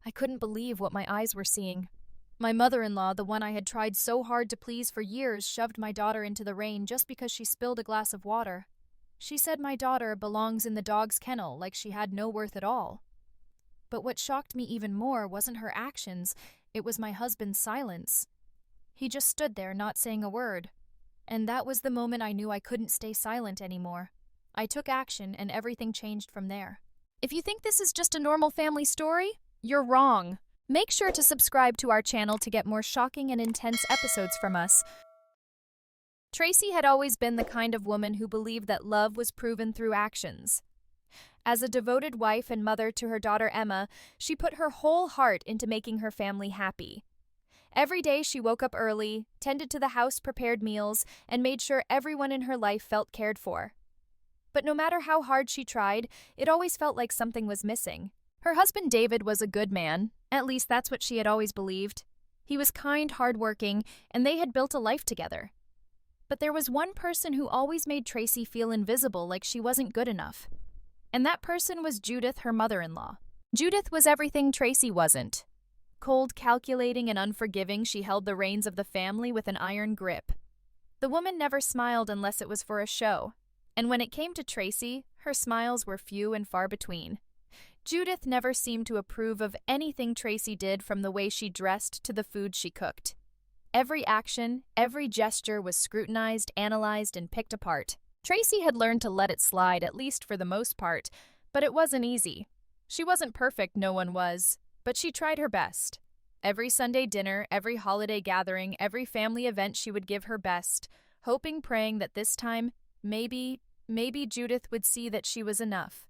I couldn't believe what my eyes were seeing. My mother-in-law, the one I had tried so hard to please for years, shoved my daughter into the rain just because she spilled a glass of water. She said my daughter belongs in the dog's kennel, like she had no worth at all. But what shocked me even more wasn't her actions, it was my husband's silence. He just stood there, not saying a word. And that was the moment I knew I couldn't stay silent anymore. I took action, and everything changed from there. If you think this is just a normal family story, you're wrong. Make sure to subscribe to our channel to get more shocking and intense episodes from us. Tracy had always been the kind of woman who believed that love was proven through actions. As a devoted wife and mother to her daughter Emma, she put her whole heart into making her family happy. Every day she woke up early, tended to the house-prepared meals, and made sure everyone in her life felt cared for. But no matter how hard she tried, it always felt like something was missing. Her husband David was a good man, at least that's what she had always believed. He was kind, hardworking, and they had built a life together. But there was one person who always made Tracy feel invisible, like she wasn't good enough. And that person was Judith, her mother-in-law. Judith was everything Tracy wasn't. Cold, calculating, and unforgiving, she held the reins of the family with an iron grip. The woman never smiled unless it was for a show, and when it came to Tracy, her smiles were few and far between. Judith never seemed to approve of anything Tracy did, from the way she dressed to the food she cooked. Every action, every gesture was scrutinized, analyzed, and picked apart. Tracy had learned to let it slide, at least for the most part, but it wasn't easy. She wasn't perfect, no one was, but she tried her best. Every Sunday dinner, every holiday gathering, every family event, she would give her best, hoping, praying that this time, maybe Judith would see that she was enough.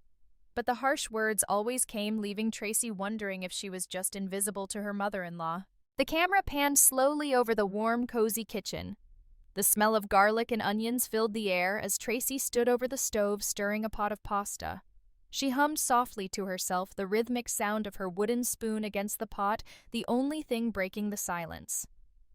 But the harsh words always came, leaving Tracy wondering if she was just invisible to her mother-in-law. The camera panned slowly over the warm, cozy kitchen. The smell of garlic and onions filled the air as Tracy stood over the stove stirring a pot of pasta. She hummed softly to herself, the rhythmic sound of her wooden spoon against the pot, the only thing breaking the silence.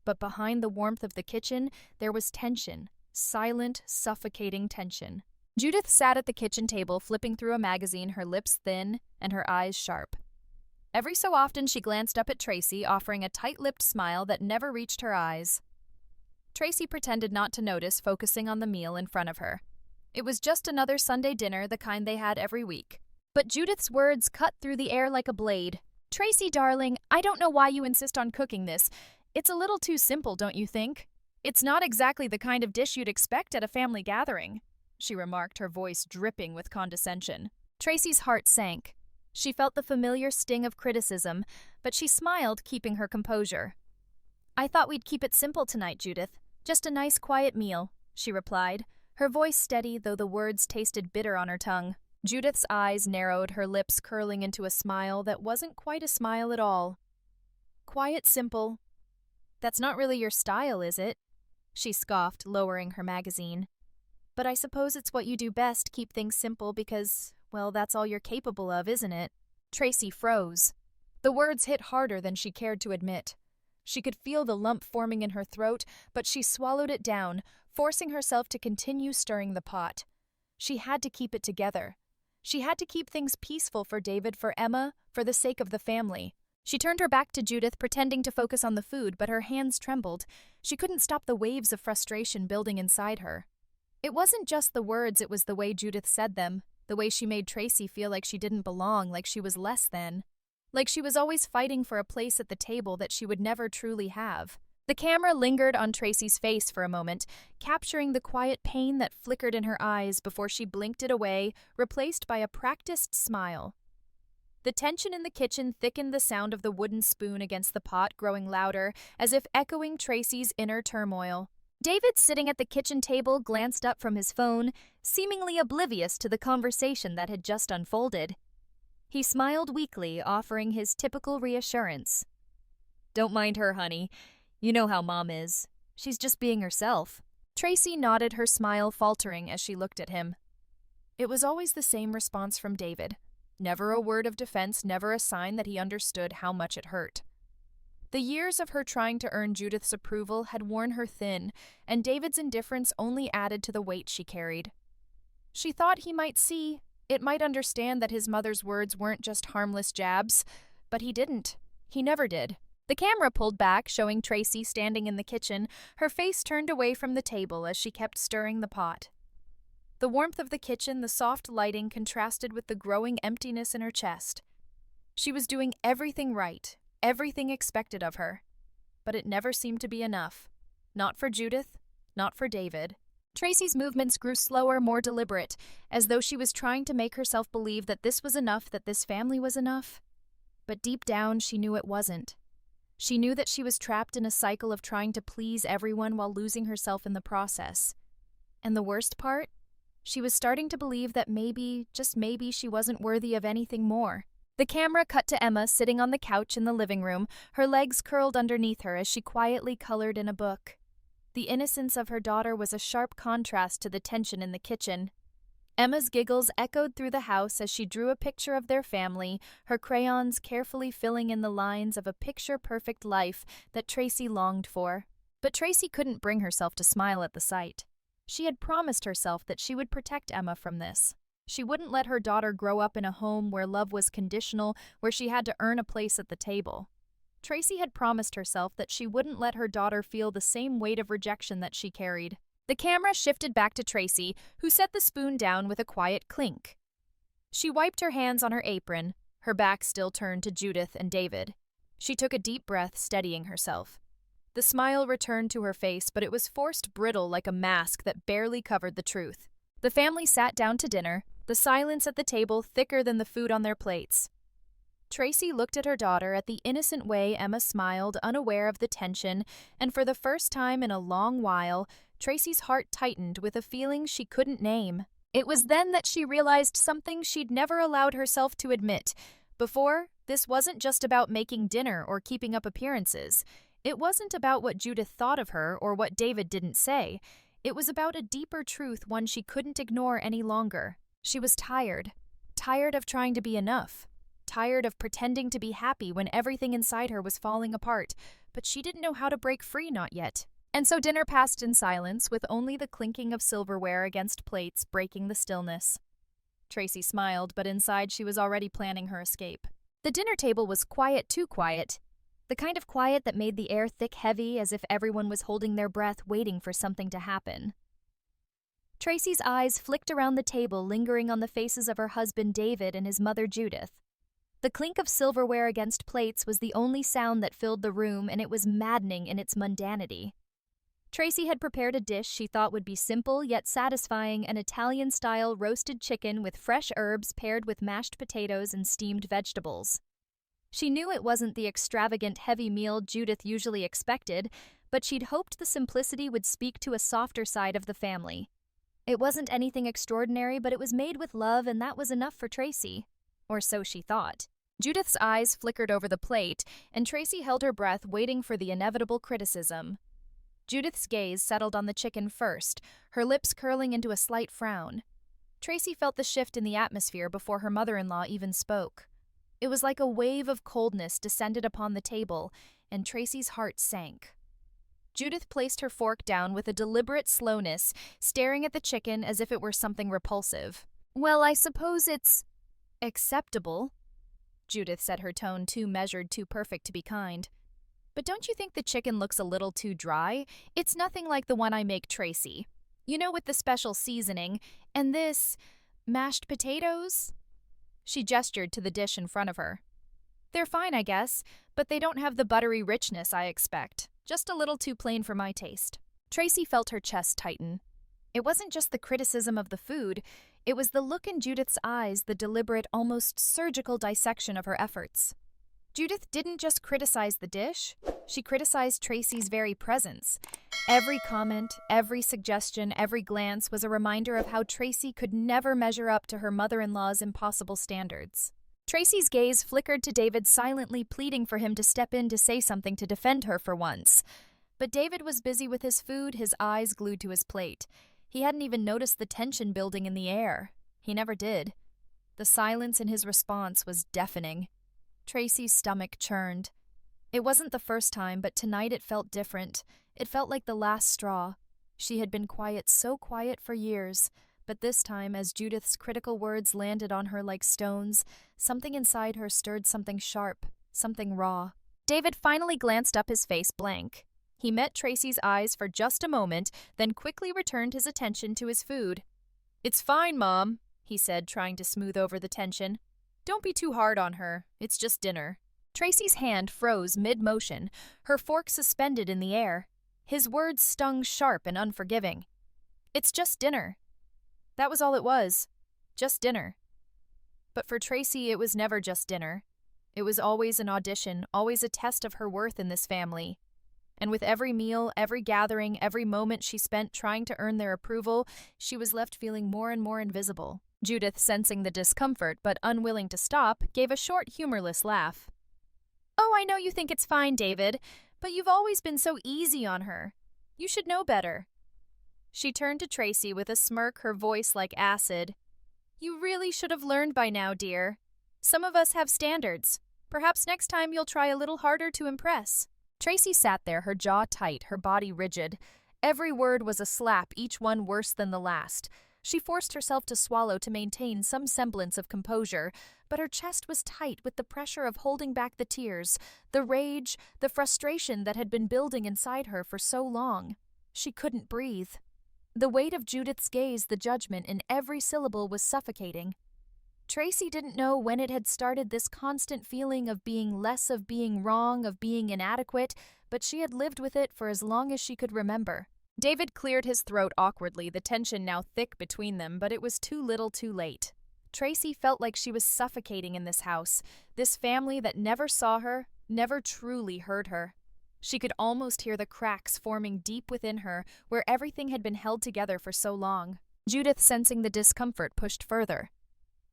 But behind the warmth of the kitchen, there was tension, silent, suffocating tension. Judith sat at the kitchen table, flipping through a magazine, her lips thin and her eyes sharp. Every so often she glanced up at Tracy, offering a tight-lipped smile that never reached her eyes. Tracy pretended not to notice, focusing on the meal in front of her. It was just another Sunday dinner, the kind they had every week. But Judith's words cut through the air like a blade. "Tracy, darling, I don't know why you insist on cooking this. It's a little too simple, don't you think? It's not exactly the kind of dish you'd expect at a family gathering," she remarked, her voice dripping with condescension. Tracy's heart sank. She felt the familiar sting of criticism, but she smiled, keeping her composure. "I thought we'd keep it simple tonight, Judith. Just a nice, quiet meal," she replied, her voice steady, though the words tasted bitter on her tongue. Judith's eyes narrowed, her lips curling into a smile that wasn't quite a smile at all. "Quiet, simple. That's not really your style, is it?" she scoffed, lowering her magazine. "But I suppose it's what you do best, keep things simple, because, well, that's all you're capable of, isn't it?" Tracy froze. The words hit harder than she cared to admit. She could feel the lump forming in her throat, but she swallowed it down, forcing herself to continue stirring the pot. She had to keep it together. She had to keep things peaceful for David, for Emma, for the sake of the family. She turned her back to Judith, pretending to focus on the food, but her hands trembled. She couldn't stop the waves of frustration building inside her. It wasn't just the words, it was the way Judith said them, the way she made Tracy feel like she didn't belong, like she was less than. Like she was always fighting for a place at the table that she would never truly have. The camera lingered on Tracy's face for a moment, capturing the quiet pain that flickered in her eyes before she blinked it away, replaced by a practiced smile. The tension in the kitchen thickened, the sound of the wooden spoon against the pot growing louder, as if echoing Tracy's inner turmoil. David, sitting at the kitchen table, glanced up from his phone, seemingly oblivious to the conversation that had just unfolded. He smiled weakly, offering his typical reassurance. "Don't mind her, honey. You know how Mom is. She's just being herself." Tracy nodded, her smile faltering as she looked at him. It was always the same response from David. Never a word of defense, never a sign that he understood how much it hurt. The years of her trying to earn Judith's approval had worn her thin, and David's indifference only added to the weight she carried. She thought he might see, it might understand that his mother's words weren't just harmless jabs. But he didn't. He never did. The camera pulled back, showing Tracy standing in the kitchen, her face turned away from the table as she kept stirring the pot. The warmth of the kitchen, the soft lighting contrasted with the growing emptiness in her chest. She was doing everything right, everything expected of her. But it never seemed to be enough. Not for Judith, not for David. Tracy's movements grew slower, more deliberate, as though she was trying to make herself believe that this was enough, that this family was enough. But deep down, she knew it wasn't. She knew that she was trapped in a cycle of trying to please everyone while losing herself in the process. And the worst part? She was starting to believe that maybe, just maybe, she wasn't worthy of anything more. The camera cut to Emma sitting on the couch in the living room, her legs curled underneath her as she quietly colored in a book. The innocence of her daughter was a sharp contrast to the tension in the kitchen. Emma's giggles echoed through the house as she drew a picture of their family, her crayons carefully filling in the lines of a picture-perfect life that Tracy longed for. But Tracy couldn't bring herself to smile at the sight. She had promised herself that she would protect Emma from this. She wouldn't let her daughter grow up in a home where love was conditional, where she had to earn a place at the table. Tracy had promised herself that she wouldn't let her daughter feel the same weight of rejection that she carried. The camera shifted back to Tracy, who set the spoon down with a quiet clink. She wiped her hands on her apron, her back still turned to Judith and David. She took a deep breath, steadying herself. The smile returned to her face, but it was forced, brittle like a mask that barely covered the truth. The family sat down to dinner, the silence at the table thicker than the food on their plates. Tracy looked at her daughter at the innocent way Emma smiled, unaware of the tension, and for the first time in a long while, Tracy's heart tightened with a feeling she couldn't name. It was then that she realized something she'd never allowed herself to admit. Before, this wasn't just about making dinner or keeping up appearances. It wasn't about what Judith thought of her or what David didn't say. It was about a deeper truth, one she couldn't ignore any longer. She was tired. Tired of trying to be enough. Tired of pretending to be happy when everything inside her was falling apart. But she didn't know how to break free, not yet. And so dinner passed in silence, with only the clinking of silverware against plates breaking the stillness. Tracy smiled, but inside she was already planning her escape. The dinner table was quiet, too quiet. The kind of quiet that made the air thick, heavy, as if everyone was holding their breath, waiting for something to happen. Tracy's eyes flicked around the table, lingering on the faces of her husband David and his mother Judith. The clink of silverware against plates was the only sound that filled the room, and it was maddening in its mundanity. Tracy had prepared a dish she thought would be simple yet satisfying, an Italian-style roasted chicken with fresh herbs paired with mashed potatoes and steamed vegetables. She knew it wasn't the extravagant, heavy meal Judith usually expected, but she'd hoped the simplicity would speak to a softer side of the family. It wasn't anything extraordinary, but it was made with love, and that was enough for Tracy. Or so she thought. Judith's eyes flickered over the plate, and Tracy held her breath, waiting for the inevitable criticism. Judith's gaze settled on the chicken first, her lips curling into a slight frown. Tracy felt the shift in the atmosphere before her mother-in-law even spoke. It was like a wave of coldness descended upon the table, and Tracy's heart sank. Judith placed her fork down with a deliberate slowness, staring at the chicken as if it were something repulsive. "Well, I suppose it's acceptable," Judith said, her tone too measured, too perfect to be kind. "But don't you think the chicken looks a little too dry? It's nothing like the one I make Tracy. You know, with the special seasoning. And this mashed potatoes?" She gestured to the dish in front of her. "They're fine, I guess, but they don't have the buttery richness I expect. Just a little too plain for my taste." Tracy felt her chest tighten. It wasn't just the criticism of the food, it was the look in Judith's eyes, the deliberate, almost surgical dissection of her efforts. Judith didn't just criticize the dish, she criticized Tracy's very presence. Every comment, every suggestion, every glance was a reminder of how Tracy could never measure up to her mother-in-law's impossible standards. Tracy's gaze flickered to David, silently pleading for him to step in to say something to defend her for once. But David was busy with his food, his eyes glued to his plate. He hadn't even noticed the tension building in the air. He never did. The silence in his response was deafening. Tracy's stomach churned. It wasn't the first time, but tonight it felt different. It felt like the last straw. She had been quiet, so quiet for years, but this time, as Judith's critical words landed on her like stones, something inside her stirred something sharp. something raw. David finally glanced up, his face blank. He met Tracy's eyes for just a moment, then quickly returned his attention to his food. "It's fine, Mom," he said, trying to smooth over the tension. "Don't be too hard on her. It's just dinner." Tracy's hand froze mid-motion, her fork suspended in the air. His words stung sharp and unforgiving. "It's just dinner." That was all it was. Just dinner. But for Tracy, it was never just dinner. It was always an audition, always a test of her worth in this family. And with every meal, every gathering, every moment she spent trying to earn their approval, she was left feeling more and more invisible. Judith, sensing the discomfort but unwilling to stop, gave a short, humorless laugh. "Oh, I know you think it's fine, David, but you've always been so easy on her. You should know better." She turned to Tracy with a smirk, her voice like acid. "You really should have learned by now, dear. Some of us have standards. Perhaps next time you'll try a little harder to impress." Tracy sat there, her jaw tight, her body rigid. Every word was a slap, each one worse than the last. She forced herself to swallow to maintain some semblance of composure, but her chest was tight with the pressure of holding back the tears, the rage, the frustration that had been building inside her for so long. She couldn't breathe. The weight of Judith's gaze, the judgment in every syllable, was suffocating. Tracy didn't know when it had started, this constant feeling of being less, of being wrong, of being inadequate, but she had lived with it for as long as she could remember. David cleared his throat awkwardly, the tension now thick between them, but it was too little too late. Tracy felt like she was suffocating in this house, this family that never saw her, never truly heard her. She could almost hear the cracks forming deep within her, where everything had been held together for so long. Judith, sensing the discomfort, pushed further.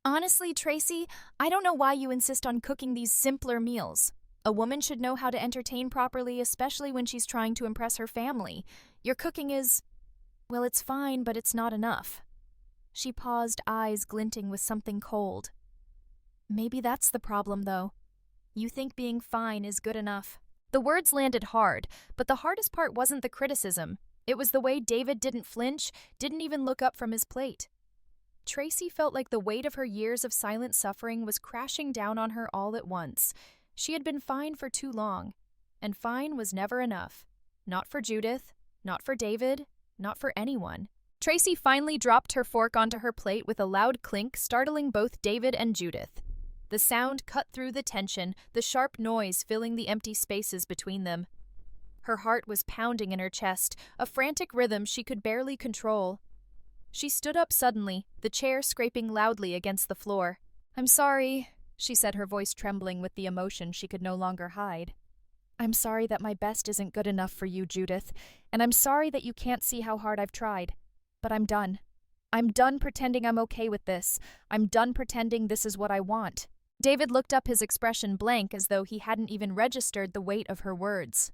"Honestly, Tracy, I don't know why you insist on cooking these simpler meals. A woman should know how to entertain properly, especially when she's trying to impress her family. Your cooking is... well, it's fine, but it's not enough." She paused, eyes glinting with something cold. "Maybe that's the problem, though. You think being fine is good enough." The words landed hard, but the hardest part wasn't the criticism. It was the way David didn't flinch, didn't even look up from his plate. Tracy felt like the weight of her years of silent suffering was crashing down on her all at once. She had been fine for too long, and fine was never enough. Not for Judith, not for David, not for anyone. Tracy finally dropped her fork onto her plate with a loud clink, startling both David and Judith. The sound cut through the tension, the sharp noise filling the empty spaces between them. Her heart was pounding in her chest, a frantic rhythm she could barely control. She stood up suddenly, the chair scraping loudly against the floor. "I'm sorry," she said, her voice trembling with the emotion she could no longer hide. "I'm sorry that my best isn't good enough for you, Judith, and I'm sorry that you can't see how hard I've tried. But I'm done. I'm done pretending I'm okay with this. I'm done pretending this is what I want." David looked up, his expression blank, as though he hadn't even registered the weight of her words.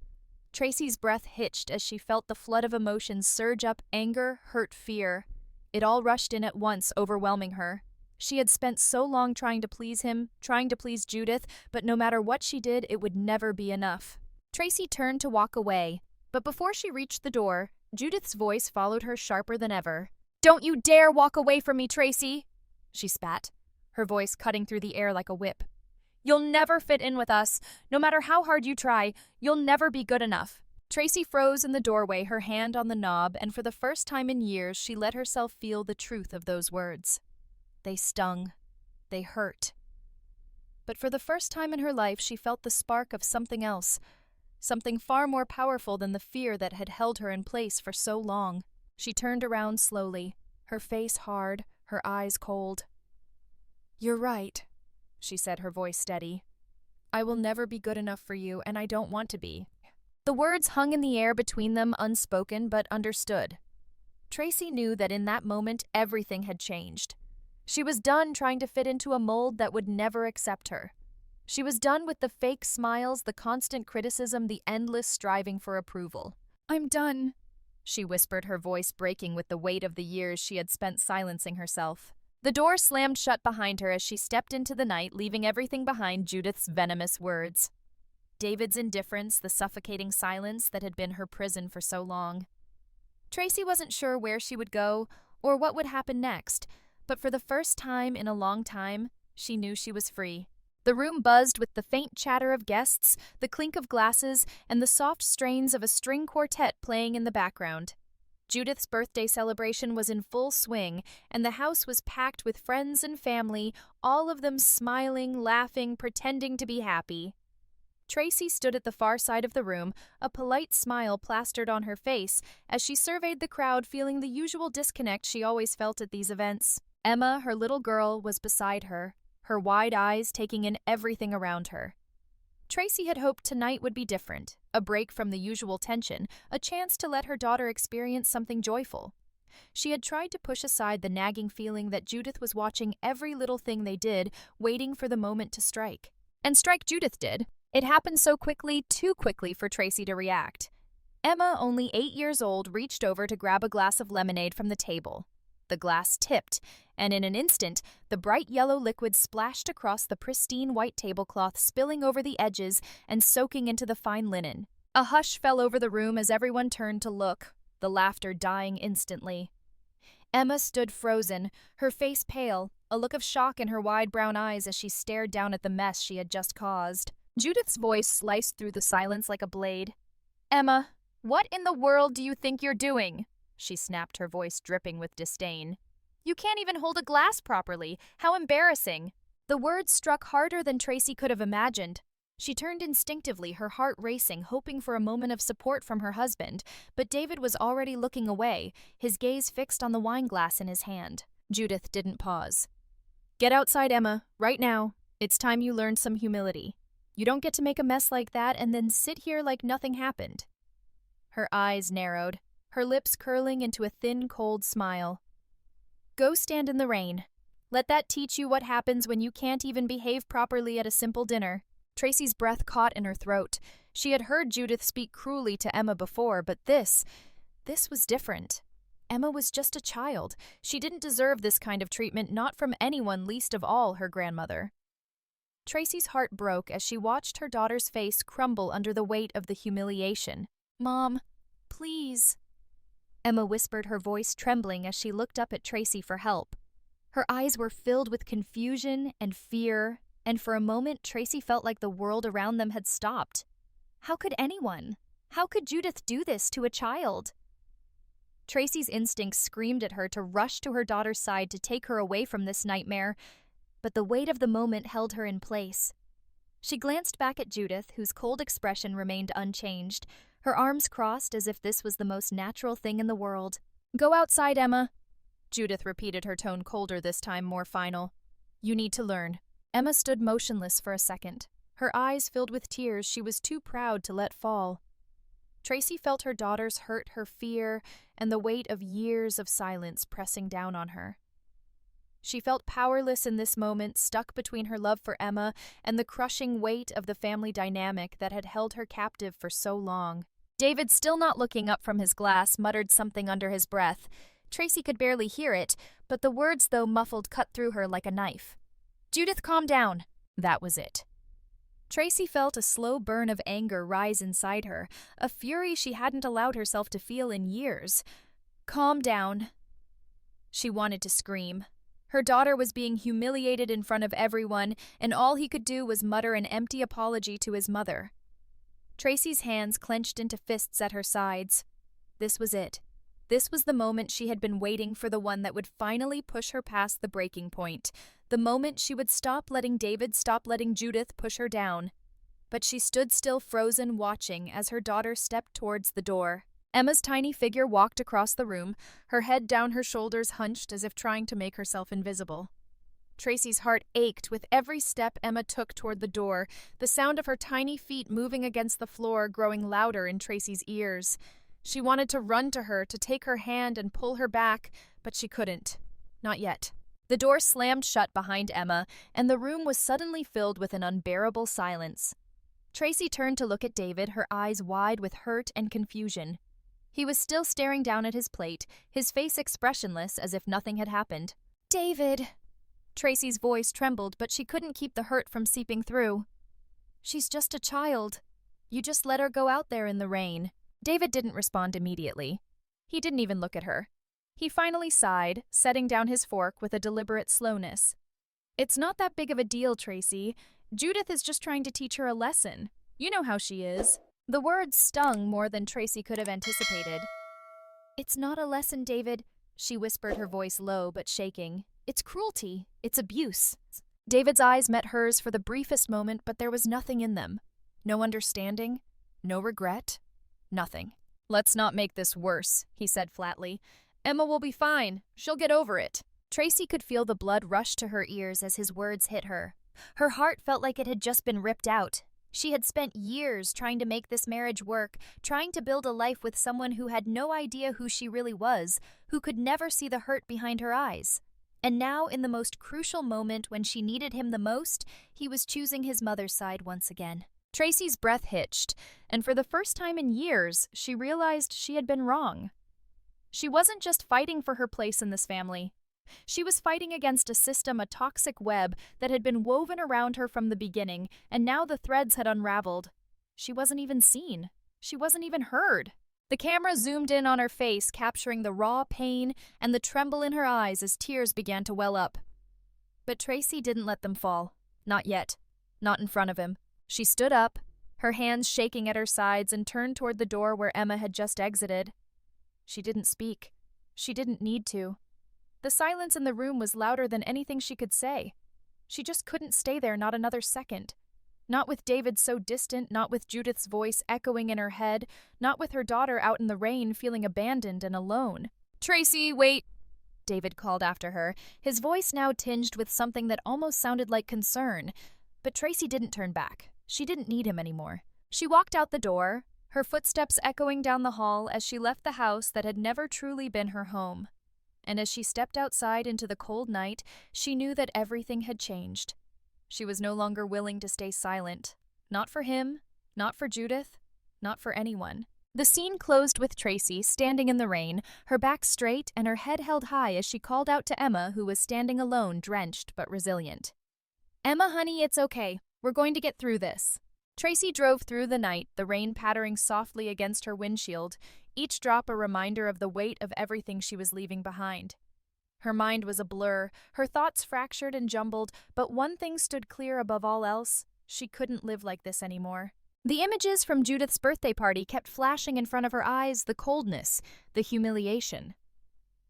Tracy's breath hitched as she felt the flood of emotions surge up: anger, hurt, fear. It all rushed in at once, overwhelming her. She had spent so long trying to please him, trying to please Judith, but no matter what she did, it would never be enough. Tracy turned to walk away, but before she reached the door, Judith's voice followed her sharper than ever. "Don't you dare walk away from me, Tracy!" she spat, her voice cutting through the air like a whip. "You'll never fit in with us. No matter how hard you try, you'll never be good enough." Tracy froze in the doorway, her hand on the knob, and for the first time in years she let herself feel the truth of those words. They stung. They hurt. But for the first time in her life she felt the spark of something else, something far more powerful than the fear that had held her in place for so long. She turned around slowly, her face hard, her eyes cold. "You're right," she said, her voice steady. "I will never be good enough for you, and I don't want to be." The words hung in the air between them, unspoken but understood. Tracy knew that in that moment everything had changed. She was done trying to fit into a mold that would never accept her. She was done with the fake smiles, the constant criticism, the endless striving for approval. "I'm done," she whispered, her voice breaking with the weight of the years she had spent silencing herself. The door slammed shut behind her as she stepped into the night, leaving everything behind: Judith's venomous words, David's indifference, the suffocating silence that had been her prison for so long. Tracy wasn't sure where she would go or what would happen next, but for the first time in a long time, she knew she was free. The room buzzed with the faint chatter of guests, the clink of glasses, and the soft strains of a string quartet playing in the background. Judith's birthday celebration was in full swing, and the house was packed with friends and family, all of them smiling, laughing, pretending to be happy. Tracy stood at the far side of the room, a polite smile plastered on her face, as she surveyed the crowd, feeling the usual disconnect she always felt at these events. Emma, her little girl, was beside her, her wide eyes taking in everything around her. Tracy had hoped tonight would be different, a break from the usual tension, a chance to let her daughter experience something joyful. She had tried to push aside the nagging feeling that Judith was watching every little thing they did, waiting for the moment to strike. And strike Judith did. It happened so quickly, too quickly for Tracy to react. Emma, only 8 years old, reached over to grab a glass of lemonade from the table. The glass tipped, and in an instant, the bright yellow liquid splashed across the pristine white tablecloth, spilling over the edges and soaking into the fine linen. A hush fell over the room as everyone turned to look, the laughter dying instantly. Emma stood frozen, her face pale, a look of shock in her wide brown eyes as she stared down at the mess she had just caused. Judith's voice sliced through the silence like a blade. "Emma, what in the world do you think you're doing?" She snapped, her voice dripping with disdain. "You can't even hold a glass properly. How embarrassing." The words struck harder than Tracy could have imagined. She turned instinctively, her heart racing, hoping for a moment of support from her husband, but David was already looking away, his gaze fixed on the wine glass in his hand. Judith didn't pause. "Get outside, Emma, right now. It's time you learned some humility. You don't get to make a mess like that and then sit here like nothing happened." Her eyes narrowed, her lips curling into a thin, cold smile. "Go stand in the rain. Let that teach you what happens when you can't even behave properly at a simple dinner." Tracy's breath caught in her throat. She had heard Judith speak cruelly to Emma before, but this was different. Emma was just a child. She didn't deserve this kind of treatment, not from anyone, least of all her grandmother. Tracy's heart broke as she watched her daughter's face crumble under the weight of the humiliation. "Mom, please," Emma whispered, her voice trembling as she looked up at Tracy for help. Her eyes were filled with confusion and fear, and for a moment Tracy felt like the world around them had stopped. How could anyone? How could Judith do this to a child? Tracy's instincts screamed at her to rush to her daughter's side to take her away from this nightmare, but the weight of the moment held her in place. She glanced back at Judith, whose cold expression remained unchanged, her arms crossed as if this was the most natural thing in the world. "Go outside, Emma," Judith repeated, her tone colder this time, more final. "You need to learn." Emma stood motionless for a second, her eyes filled with tears she was too proud to let fall. Tracy felt her daughter's hurt, her fear, and the weight of years of silence pressing down on her. She felt powerless in this moment, stuck between her love for Emma and the crushing weight of the family dynamic that had held her captive for so long. David, still not looking up from his glass, muttered something under his breath. Tracy could barely hear it, but the words, though muffled, cut through her like a knife. "Judith, calm down." That was it. Tracy felt a slow burn of anger rise inside her, a fury she hadn't allowed herself to feel in years. "Calm down." She wanted to scream. Her daughter was being humiliated in front of everyone, and all he could do was mutter an empty apology to his mother. Tracy's hands clenched into fists at her sides. This was it. This was the moment she had been waiting for, the one that would finally push her past the breaking point, the moment she would stop letting David, stop letting Judith push her down. But she stood still, frozen, watching as her daughter stepped towards the door. Emma's tiny figure walked across the room, her head down, her shoulders hunched as if trying to make herself invisible. Tracy's heart ached with every step Emma took toward the door, the sound of her tiny feet moving against the floor growing louder in Tracy's ears. She wanted to run to her, to take her hand and pull her back, but she couldn't. Not yet. The door slammed shut behind Emma, and the room was suddenly filled with an unbearable silence. Tracy turned to look at David, her eyes wide with hurt and confusion. He was still staring down at his plate, his face expressionless as if nothing had happened. "David!" Tracy's voice trembled, but she couldn't keep the hurt from seeping through. "She's just a child. You just let her go out there in the rain." David didn't respond immediately. He didn't even look at her. He finally sighed, setting down his fork with a deliberate slowness. "It's not that big of a deal, Tracy. Judith is just trying to teach her a lesson. You know how she is." The words stung more than Tracy could have anticipated. "It's not a lesson, David," she whispered, her voice low but shaking. "It's cruelty. It's abuse." David's eyes met hers for the briefest moment, but there was nothing in them. No understanding, no regret, nothing. "Let's not make this worse," he said flatly. "Emma will be fine. She'll get over it." Tracy could feel the blood rush to her ears as his words hit her. Her heart felt like it had just been ripped out. She had spent years trying to make this marriage work, trying to build a life with someone who had no idea who she really was, who could never see the hurt behind her eyes. And now, in the most crucial moment when she needed him the most, he was choosing his mother's side once again. Tracy's breath hitched, and for the first time in years, she realized she had been wrong. She wasn't just fighting for her place in this family. She was fighting against a system, a toxic web that had been woven around her from the beginning, and now the threads had unraveled. She wasn't even seen. She wasn't even heard. The camera zoomed in on her face, capturing the raw pain and the tremble in her eyes as tears began to well up. But Tracy didn't let them fall. Not yet. Not in front of him. She stood up, her hands shaking at her sides, and turned toward the door where Emma had just exited. She didn't speak. She didn't need to. The silence in the room was louder than anything she could say. She just couldn't stay there not another second. Not with David so distant, not with Judith's voice echoing in her head, not with her daughter out in the rain feeling abandoned and alone. "Tracy, wait!" David called after her, his voice now tinged with something that almost sounded like concern. But Tracy didn't turn back. She didn't need him anymore. She walked out the door, her footsteps echoing down the hall as she left the house that had never truly been her home. And as she stepped outside into the cold night, she knew that everything had changed. She was no longer willing to stay silent. Not for him, not for Judith, not for anyone. The scene closed with Tracy standing in the rain, her back straight and her head held high as she called out to Emma, who was standing alone, drenched but resilient. "Emma, honey, it's okay. We're going to get through this." Tracy drove through the night, the rain pattering softly against her windshield, each drop a reminder of the weight of everything she was leaving behind. Her mind was a blur, her thoughts fractured and jumbled, but one thing stood clear above all else: she couldn't live like this anymore. The images from Judith's birthday party kept flashing in front of her eyes, the coldness, the humiliation.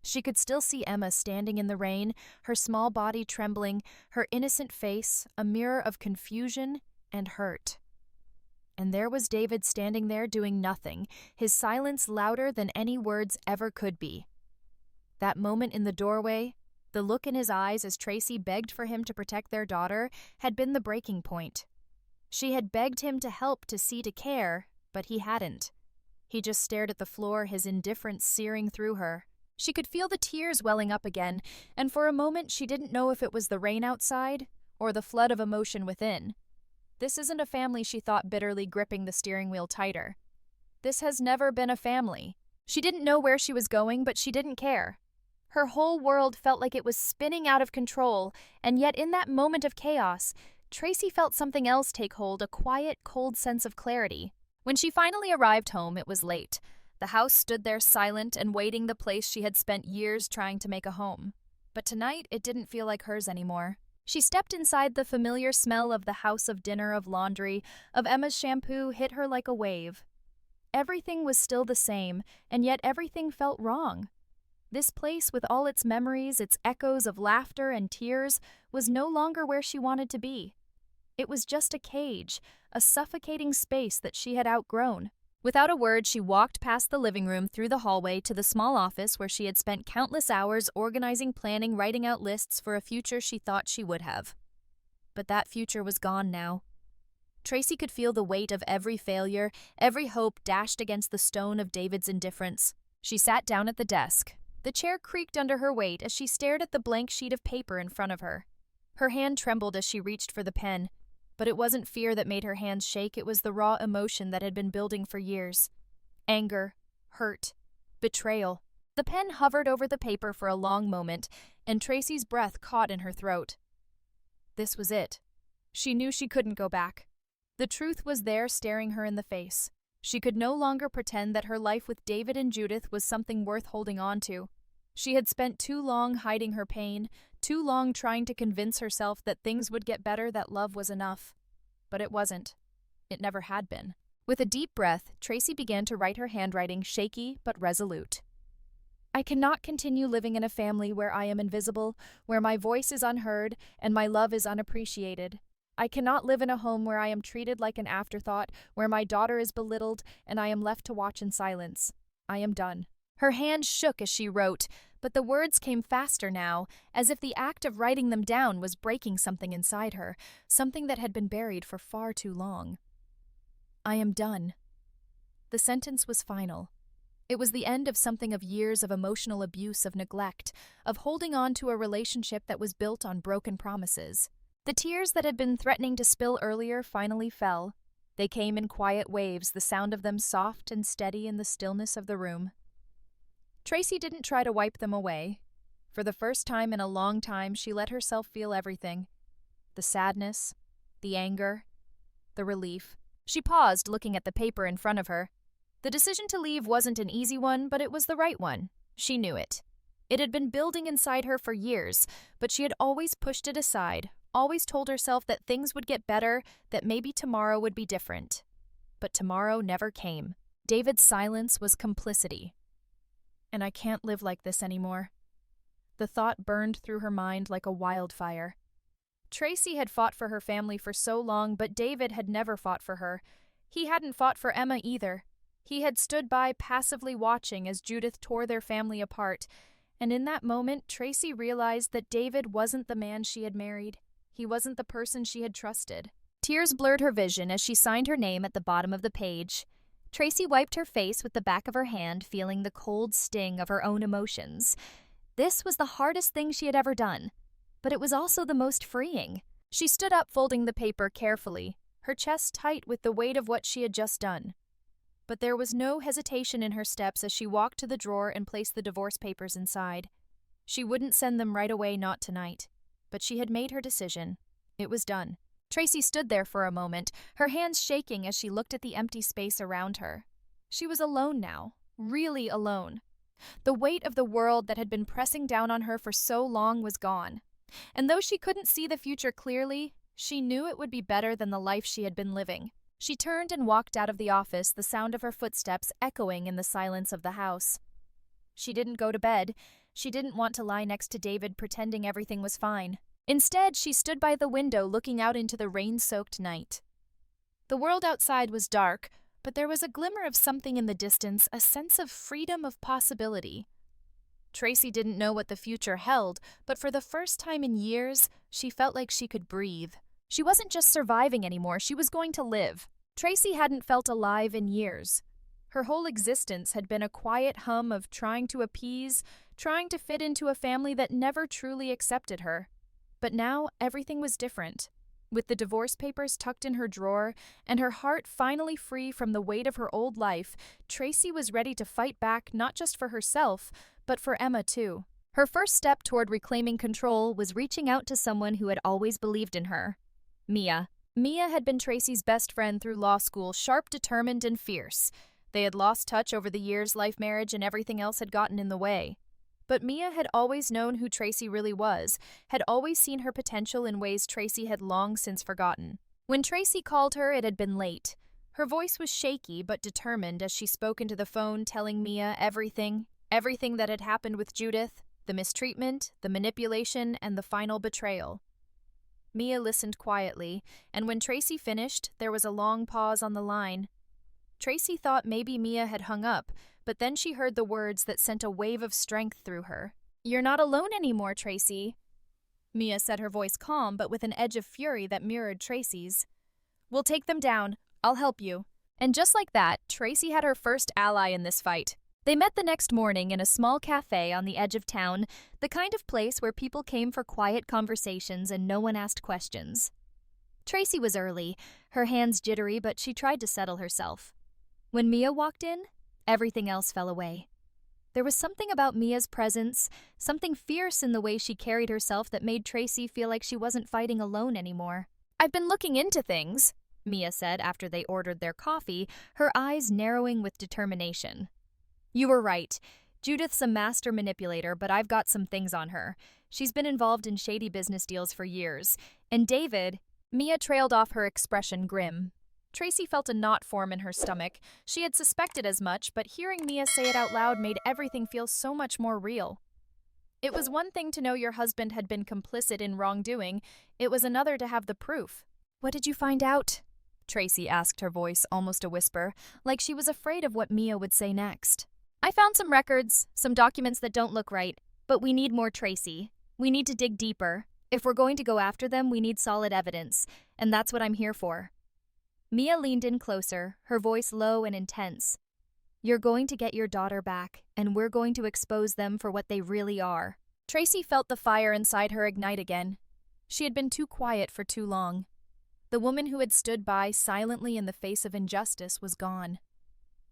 She could still see Emma standing in the rain, her small body trembling, her innocent face a mirror of confusion and hurt. And there was David standing there doing nothing, his silence louder than any words ever could be. That moment in the doorway, the look in his eyes as Tracy begged for him to protect their daughter, had been the breaking point. She had begged him to help, to see, to care, but he hadn't. He just stared at the floor, his indifference searing through her. She could feel the tears welling up again, and for a moment she didn't know if it was the rain outside or the flood of emotion within. This isn't a family, she thought bitterly, gripping the steering wheel tighter. This has never been a family. She didn't know where she was going, but she didn't care. Her whole world felt like it was spinning out of control, and yet in that moment of chaos, Tracy felt something else take hold, a quiet, cold sense of clarity. When she finally arrived home, it was late. The house stood there silent and waiting, the place she had spent years trying to make a home. But tonight, it didn't feel like hers anymore. She stepped inside. The familiar smell of the house, of dinner, of laundry, of Emma's shampoo hit her like a wave. Everything was still the same, and yet everything felt wrong. This place, with all its memories, its echoes of laughter and tears, was no longer where she wanted to be. It was just a cage, a suffocating space that she had outgrown. Without a word, she walked past the living room, through the hallway, to the small office where she had spent countless hours organizing, planning, writing out lists for a future she thought she would have. But that future was gone now. Tracy could feel the weight of every failure, every hope dashed against the stone of David's indifference. She sat down at the desk. The chair creaked under her weight as she stared at the blank sheet of paper in front of her. Her hand trembled as she reached for the pen. But it wasn't fear that made her hands shake, it was the raw emotion that had been building for years. Anger, hurt, betrayal. The pen hovered over the paper for a long moment, and Tracy's breath caught in her throat. This was it. She knew she couldn't go back. The truth was there, staring her in the face. She could no longer pretend that her life with David and Judith was something worth holding on to. She had spent too long hiding her pain, too long trying to convince herself that things would get better, that love was enough. But it wasn't. It never had been. With a deep breath, Tracy began to write, her handwriting shaky but resolute. I cannot continue living in a family where I am invisible, where my voice is unheard, and my love is unappreciated. I cannot live in a home where I am treated like an afterthought, where my daughter is belittled, and I am left to watch in silence. I am done. Her hand shook as she wrote, but the words came faster now, as if the act of writing them down was breaking something inside her, something that had been buried for far too long. I am done. The sentence was final. It was the end of something, of years of emotional abuse, of neglect, of holding on to a relationship that was built on broken promises. The tears that had been threatening to spill earlier finally fell. They came in quiet waves, the sound of them soft and steady in the stillness of the room. Tracy didn't try to wipe them away. For the first time in a long time, she let herself feel everything. The sadness, the anger, the relief. She paused, looking at the paper in front of her. The decision to leave wasn't an easy one, but it was the right one. She knew it. It had been building inside her for years, but she had always pushed it aside, always told herself that things would get better, that maybe tomorrow would be different. But tomorrow never came. David's silence was complicity. And I can't live like this anymore. The thought burned through her mind like a wildfire. Tracy had fought for her family for so long, but David had never fought for her. He hadn't fought for Emma either. He had stood by, passively watching as Judith tore their family apart, and in that moment, Tracy realized that David wasn't the man she had married. He wasn't the person she had trusted. Tears blurred her vision as she signed her name at the bottom of the page. Tracy wiped her face with the back of her hand, feeling the cold sting of her own emotions. This was the hardest thing she had ever done, but it was also the most freeing. She stood up, folding the paper carefully, her chest tight with the weight of what she had just done. But there was no hesitation in her steps as she walked to the drawer and placed the divorce papers inside. She wouldn't send them right away, not tonight. But she had made her decision. It was done. Tracy stood there for a moment, her hands shaking as she looked at the empty space around her. She was alone now, really alone. The weight of the world that had been pressing down on her for so long was gone. And though she couldn't see the future clearly, she knew it would be better than the life she had been living. She turned and walked out of the office, the sound of her footsteps echoing in the silence of the house. She didn't go to bed. She didn't want to lie next to David pretending everything was fine. Instead, she stood by the window looking out into the rain-soaked night. The world outside was dark, but there was a glimmer of something in the distance, a sense of freedom, of possibility. Tracy didn't know what the future held, but for the first time in years, she felt like she could breathe. She wasn't just surviving anymore, she was going to live. Tracy hadn't felt alive in years. Her whole existence had been a quiet hum of trying to appease, trying to fit into a family that never truly accepted her. But now, everything was different. With the divorce papers tucked in her drawer, and her heart finally free from the weight of her old life, Tracy was ready to fight back not just for herself, but for Emma too. Her first step toward reclaiming control was reaching out to someone who had always believed in her. Mia. Mia had been Tracy's best friend through law school, sharp, determined, and fierce. They had lost touch over the years, life, marriage, and everything else had gotten in the way. But Mia had always known who Tracy really was, had always seen her potential in ways Tracy had long since forgotten. When Tracy called her, it had been late. Her voice was shaky but determined as she spoke into the phone, telling Mia everything that had happened with Judith, the mistreatment, the manipulation, and the final betrayal. Mia listened quietly, and when Tracy finished, there was a long pause on the line. Tracy thought maybe Mia had hung up, but then she heard the words that sent a wave of strength through her. "You're not alone anymore, Tracy." Mia said, her voice calm but with an edge of fury that mirrored Tracy's. "We'll take them down. I'll help you." And just like that, Tracy had her first ally in this fight. They met the next morning in a small cafe on the edge of town, the kind of place where people came for quiet conversations and no one asked questions. Tracy was early, her hands jittery, but she tried to settle herself. When Mia walked in, everything else fell away. There was something about Mia's presence, something fierce in the way she carried herself that made Tracy feel like she wasn't fighting alone anymore. "I've been looking into things," Mia said after they ordered their coffee, her eyes narrowing with determination. "You were right. Judith's a master manipulator, but I've got some things on her. She's been involved in shady business deals for years. And David, Mia trailed off, her expression grim. Tracy felt a knot form in her stomach. She had suspected as much, but hearing Mia say it out loud made everything feel so much more real. It was one thing to know your husband had been complicit in wrongdoing. It was another to have the proof. "What did you find out?" Tracy asked, her voice almost a whisper, like she was afraid of what Mia would say next. "I found some records, some documents that don't look right, but we need more, Tracy. We need to dig deeper. If we're going to go after them, we need solid evidence, and that's what I'm here for." Mia leaned in closer, her voice low and intense. "You're going to get your daughter back, and we're going to expose them for what they really are." Tracy felt the fire inside her ignite again. She had been too quiet for too long. The woman who had stood by silently in the face of injustice was gone.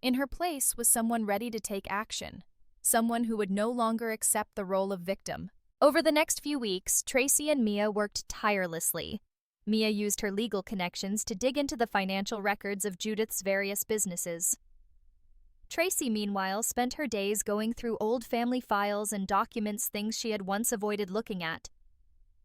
In her place was someone ready to take action, someone who would no longer accept the role of victim. Over the next few weeks, Tracy and Mia worked tirelessly. Mia used her legal connections to dig into the financial records of Judith's various businesses. Tracy, meanwhile, spent her days going through old family files and documents, things she had once avoided looking at.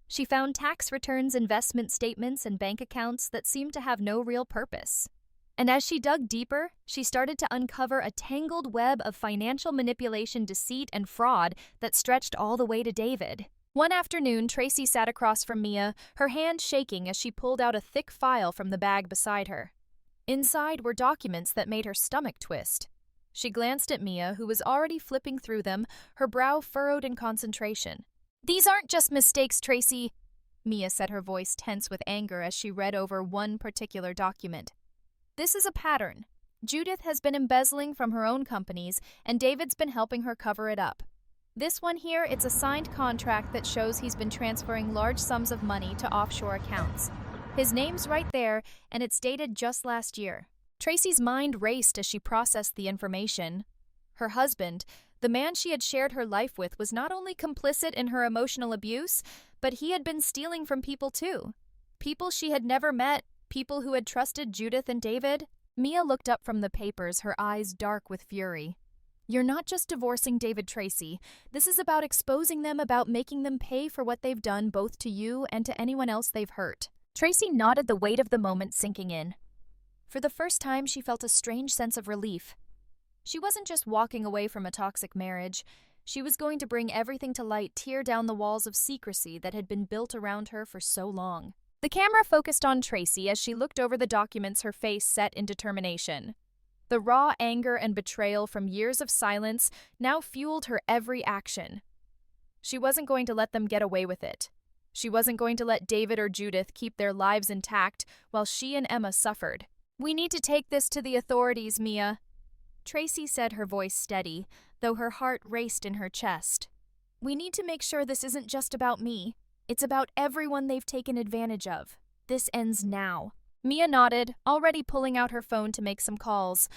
She found tax returns, investment statements, and bank accounts that seemed to have no real purpose. And as she dug deeper, she started to uncover a tangled web of financial manipulation, deceit, and fraud that stretched all the way to David. One afternoon, Tracy sat across from Mia, her hand shaking as she pulled out a thick file from the bag beside her. Inside were documents that made her stomach twist. She glanced at Mia, who was already flipping through them, her brow furrowed in concentration. "These aren't just mistakes, Tracy," Mia said, her voice tense with anger as she read over one particular document. "This is a pattern. Judith has been embezzling from her own companies, and David's been helping her cover it up. This one here, it's a signed contract that shows he's been transferring large sums of money to offshore accounts. His name's right there, and it's dated just last year." Tracy's mind raced as she processed the information. Her husband, the man she had shared her life with, was not only complicit in her emotional abuse, but he had been stealing from people too. People she had never met, people who had trusted Judith and David. Mia looked up from the papers, her eyes dark with fury. "You're not just divorcing David, Tracy. This is about exposing them, about making them pay for what they've done both to you and to anyone else they've hurt." Tracy nodded, the weight of the moment sinking in. For the first time, she felt a strange sense of relief. She wasn't just walking away from a toxic marriage. She was going to bring everything to light, tear down the walls of secrecy that had been built around her for so long. The camera focused on Tracy as she looked over the documents, her face set in determination. The raw anger and betrayal from years of silence now fueled her every action. She wasn't going to let them get away with it. She wasn't going to let David or Judith keep their lives intact while she and Emma suffered. "We need to take this to the authorities, Mia," Tracy said, her voice steady, though her heart raced in her chest. "We need to make sure this isn't just about me. It's about everyone they've taken advantage of. This ends now." Mia nodded, already pulling out her phone to make some calls.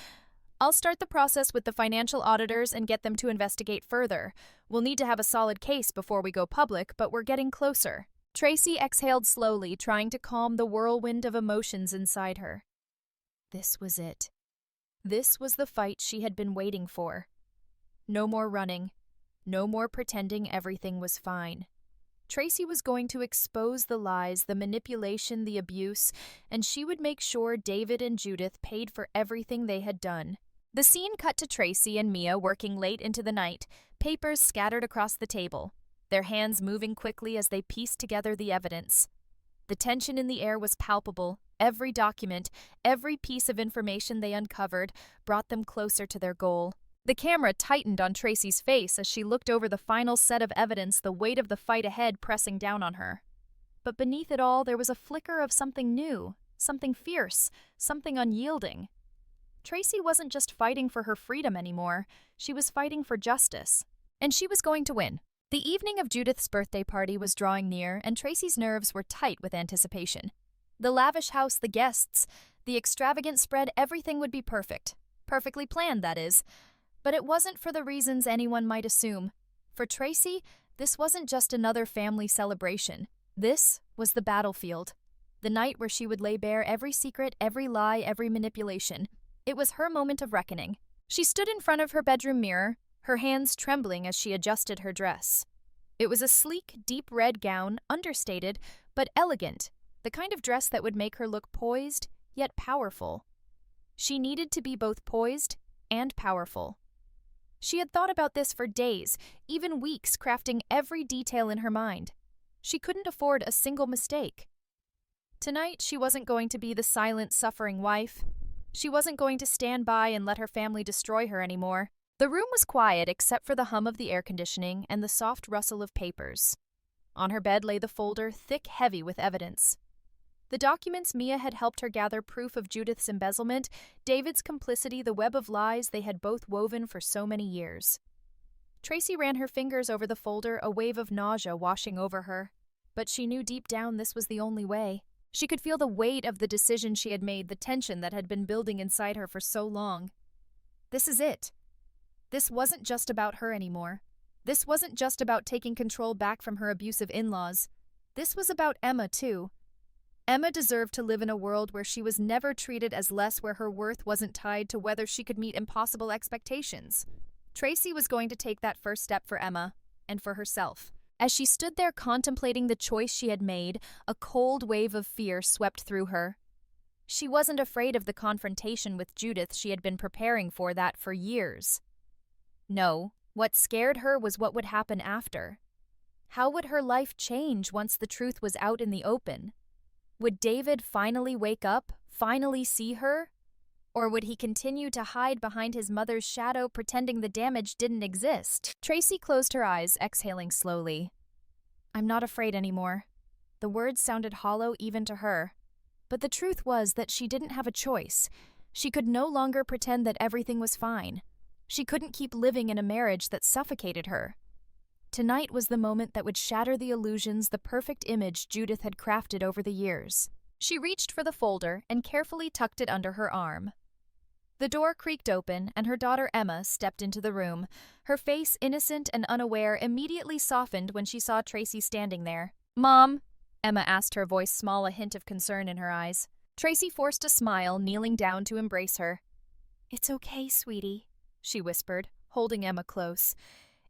"I'll start the process with the financial auditors and get them to investigate further. We'll need to have a solid case before we go public, but we're getting closer." Tracy exhaled slowly, trying to calm the whirlwind of emotions inside her. This was it. This was the fight she had been waiting for. No more running. No more pretending everything was fine. Tracy was going to expose the lies, the manipulation, the abuse, and she would make sure David and Judith paid for everything they had done. The scene cut to Tracy and Mia working late into the night, papers scattered across the table, their hands moving quickly as they pieced together the evidence. The tension in the air was palpable. Every document, every piece of information they uncovered brought them closer to their goal. The camera tightened on Tracy's face as she looked over the final set of evidence, the weight of the fight ahead pressing down on her. But beneath it all, there was a flicker of something new, something fierce, something unyielding. Tracy wasn't just fighting for her freedom anymore. She was fighting for justice. And she was going to win. The evening of Judith's birthday party was drawing near, and Tracy's nerves were tight with anticipation. The lavish house, the guests, the extravagant spread, everything would be perfect. Perfectly planned, that is. But it wasn't for the reasons anyone might assume. For Tracy, this wasn't just another family celebration. This was the battlefield. The night where she would lay bare every secret, every lie, every manipulation. It was her moment of reckoning. She stood in front of her bedroom mirror, her hands trembling as she adjusted her dress. It was a sleek, deep red gown, understated, but elegant, the kind of dress that would make her look poised, yet powerful. She needed to be both poised and powerful. She had thought about this for days, even weeks, crafting every detail in her mind. She couldn't afford a single mistake. Tonight, she wasn't going to be the silent, suffering wife. She wasn't going to stand by and let her family destroy her anymore. The room was quiet except for the hum of the air conditioning and the soft rustle of papers. On her bed lay the folder, thick, heavy with evidence. The documents Mia had helped her gather, proof of Judith's embezzlement, David's complicity, the web of lies they had both woven for so many years. Tracy ran her fingers over the folder, a wave of nausea washing over her. But she knew deep down this was the only way. She could feel the weight of the decision she had made, the tension that had been building inside her for so long. This is it. This wasn't just about her anymore. This wasn't just about taking control back from her abusive in-laws. This was about Emma, too. Emma deserved to live in a world where she was never treated as less, where her worth wasn't tied to whether she could meet impossible expectations. Tracy was going to take that first step for Emma, and for herself. As she stood there contemplating the choice she had made, a cold wave of fear swept through her. She wasn't afraid of the confrontation with Judith. She had been preparing for that for years. No, what scared her was what would happen after. How would her life change once the truth was out in the open? Would David finally wake up, finally see her? Or would he continue to hide behind his mother's shadow, pretending the damage didn't exist? Tracy closed her eyes, exhaling slowly. "I'm not afraid anymore." The words sounded hollow even to her. But the truth was that she didn't have a choice. She could no longer pretend that everything was fine. She couldn't keep living in a marriage that suffocated her. Tonight was the moment that would shatter the illusions, the perfect image Judith had crafted over the years. She reached for the folder and carefully tucked it under her arm. The door creaked open, and her daughter Emma stepped into the room. Her face, innocent and unaware, immediately softened when she saw Tracy standing there. "Mom?" Emma asked, her voice small, a hint of concern in her eyes. Tracy forced a smile, kneeling down to embrace her. "It's okay, sweetie," she whispered, holding Emma close.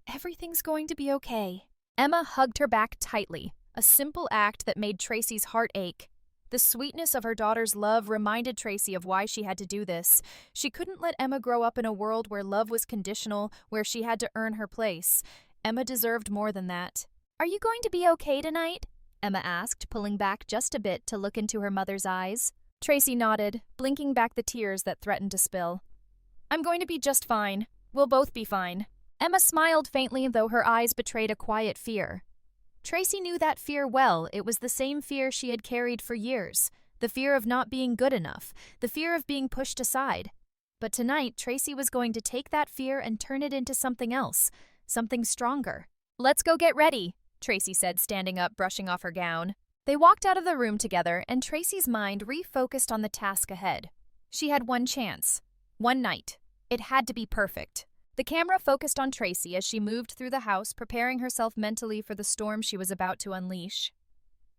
"Everything's going to be okay." Emma hugged her back tightly, a simple act that made Tracy's heart ache. The sweetness of her daughter's love reminded Tracy of why she had to do this. She couldn't let Emma grow up in a world where love was conditional, where she had to earn her place. Emma deserved more than that. "Are you going to be okay tonight?" Emma asked, pulling back just a bit to look into her mother's eyes. Tracy nodded, blinking back the tears that threatened to spill. "I'm going to be just fine. We'll both be fine." Emma smiled faintly, though her eyes betrayed a quiet fear. Tracy knew that fear well. It was the same fear she had carried for years. The fear of not being good enough. The fear of being pushed aside. But tonight, Tracy was going to take that fear and turn it into something else. Something stronger. "Let's go get ready," Tracy said, standing up, brushing off her gown. They walked out of the room together, and Tracy's mind refocused on the task ahead. She had one chance. One night. It had to be perfect. The camera focused on Tracy as she moved through the house, preparing herself mentally for the storm she was about to unleash.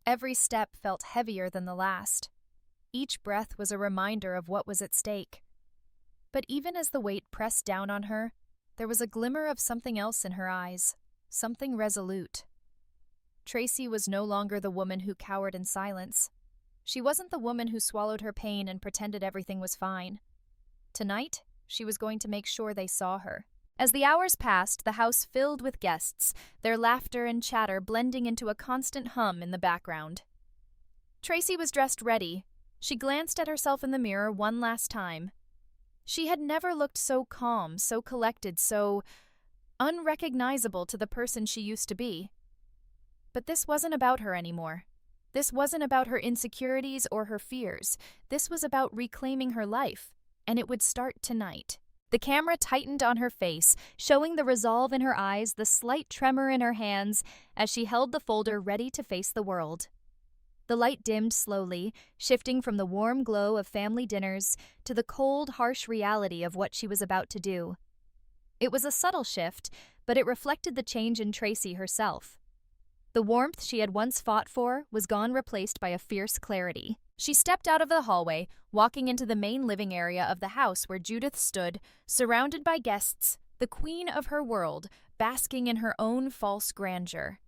Every step felt heavier than the last. Each breath was a reminder of what was at stake. But even as the weight pressed down on her, there was a glimmer of something else in her eyes, something resolute. Tracy was no longer the woman who cowered in silence. She wasn't the woman who swallowed her pain and pretended everything was fine. Tonight, she was going to make sure they saw her. As the hours passed, the house filled with guests, their laughter and chatter blending into a constant hum in the background. Tracy was dressed ready. She glanced at herself in the mirror one last time. She had never looked so calm, so collected, so unrecognizable to the person she used to be. But this wasn't about her anymore. This wasn't about her insecurities or her fears. This was about reclaiming her life. And it would start tonight. The camera tightened on her face, showing the resolve in her eyes, the slight tremor in her hands, as she held the folder ready to face the world. The light dimmed slowly, shifting from the warm glow of family dinners to the cold, harsh reality of what she was about to do. It was a subtle shift, but it reflected the change in Tracy herself. The warmth she had once fought for was gone, replaced by a fierce clarity. She stepped out of the hallway, walking into the main living area of the house where Judith stood, surrounded by guests, the queen of her world, basking in her own false grandeur.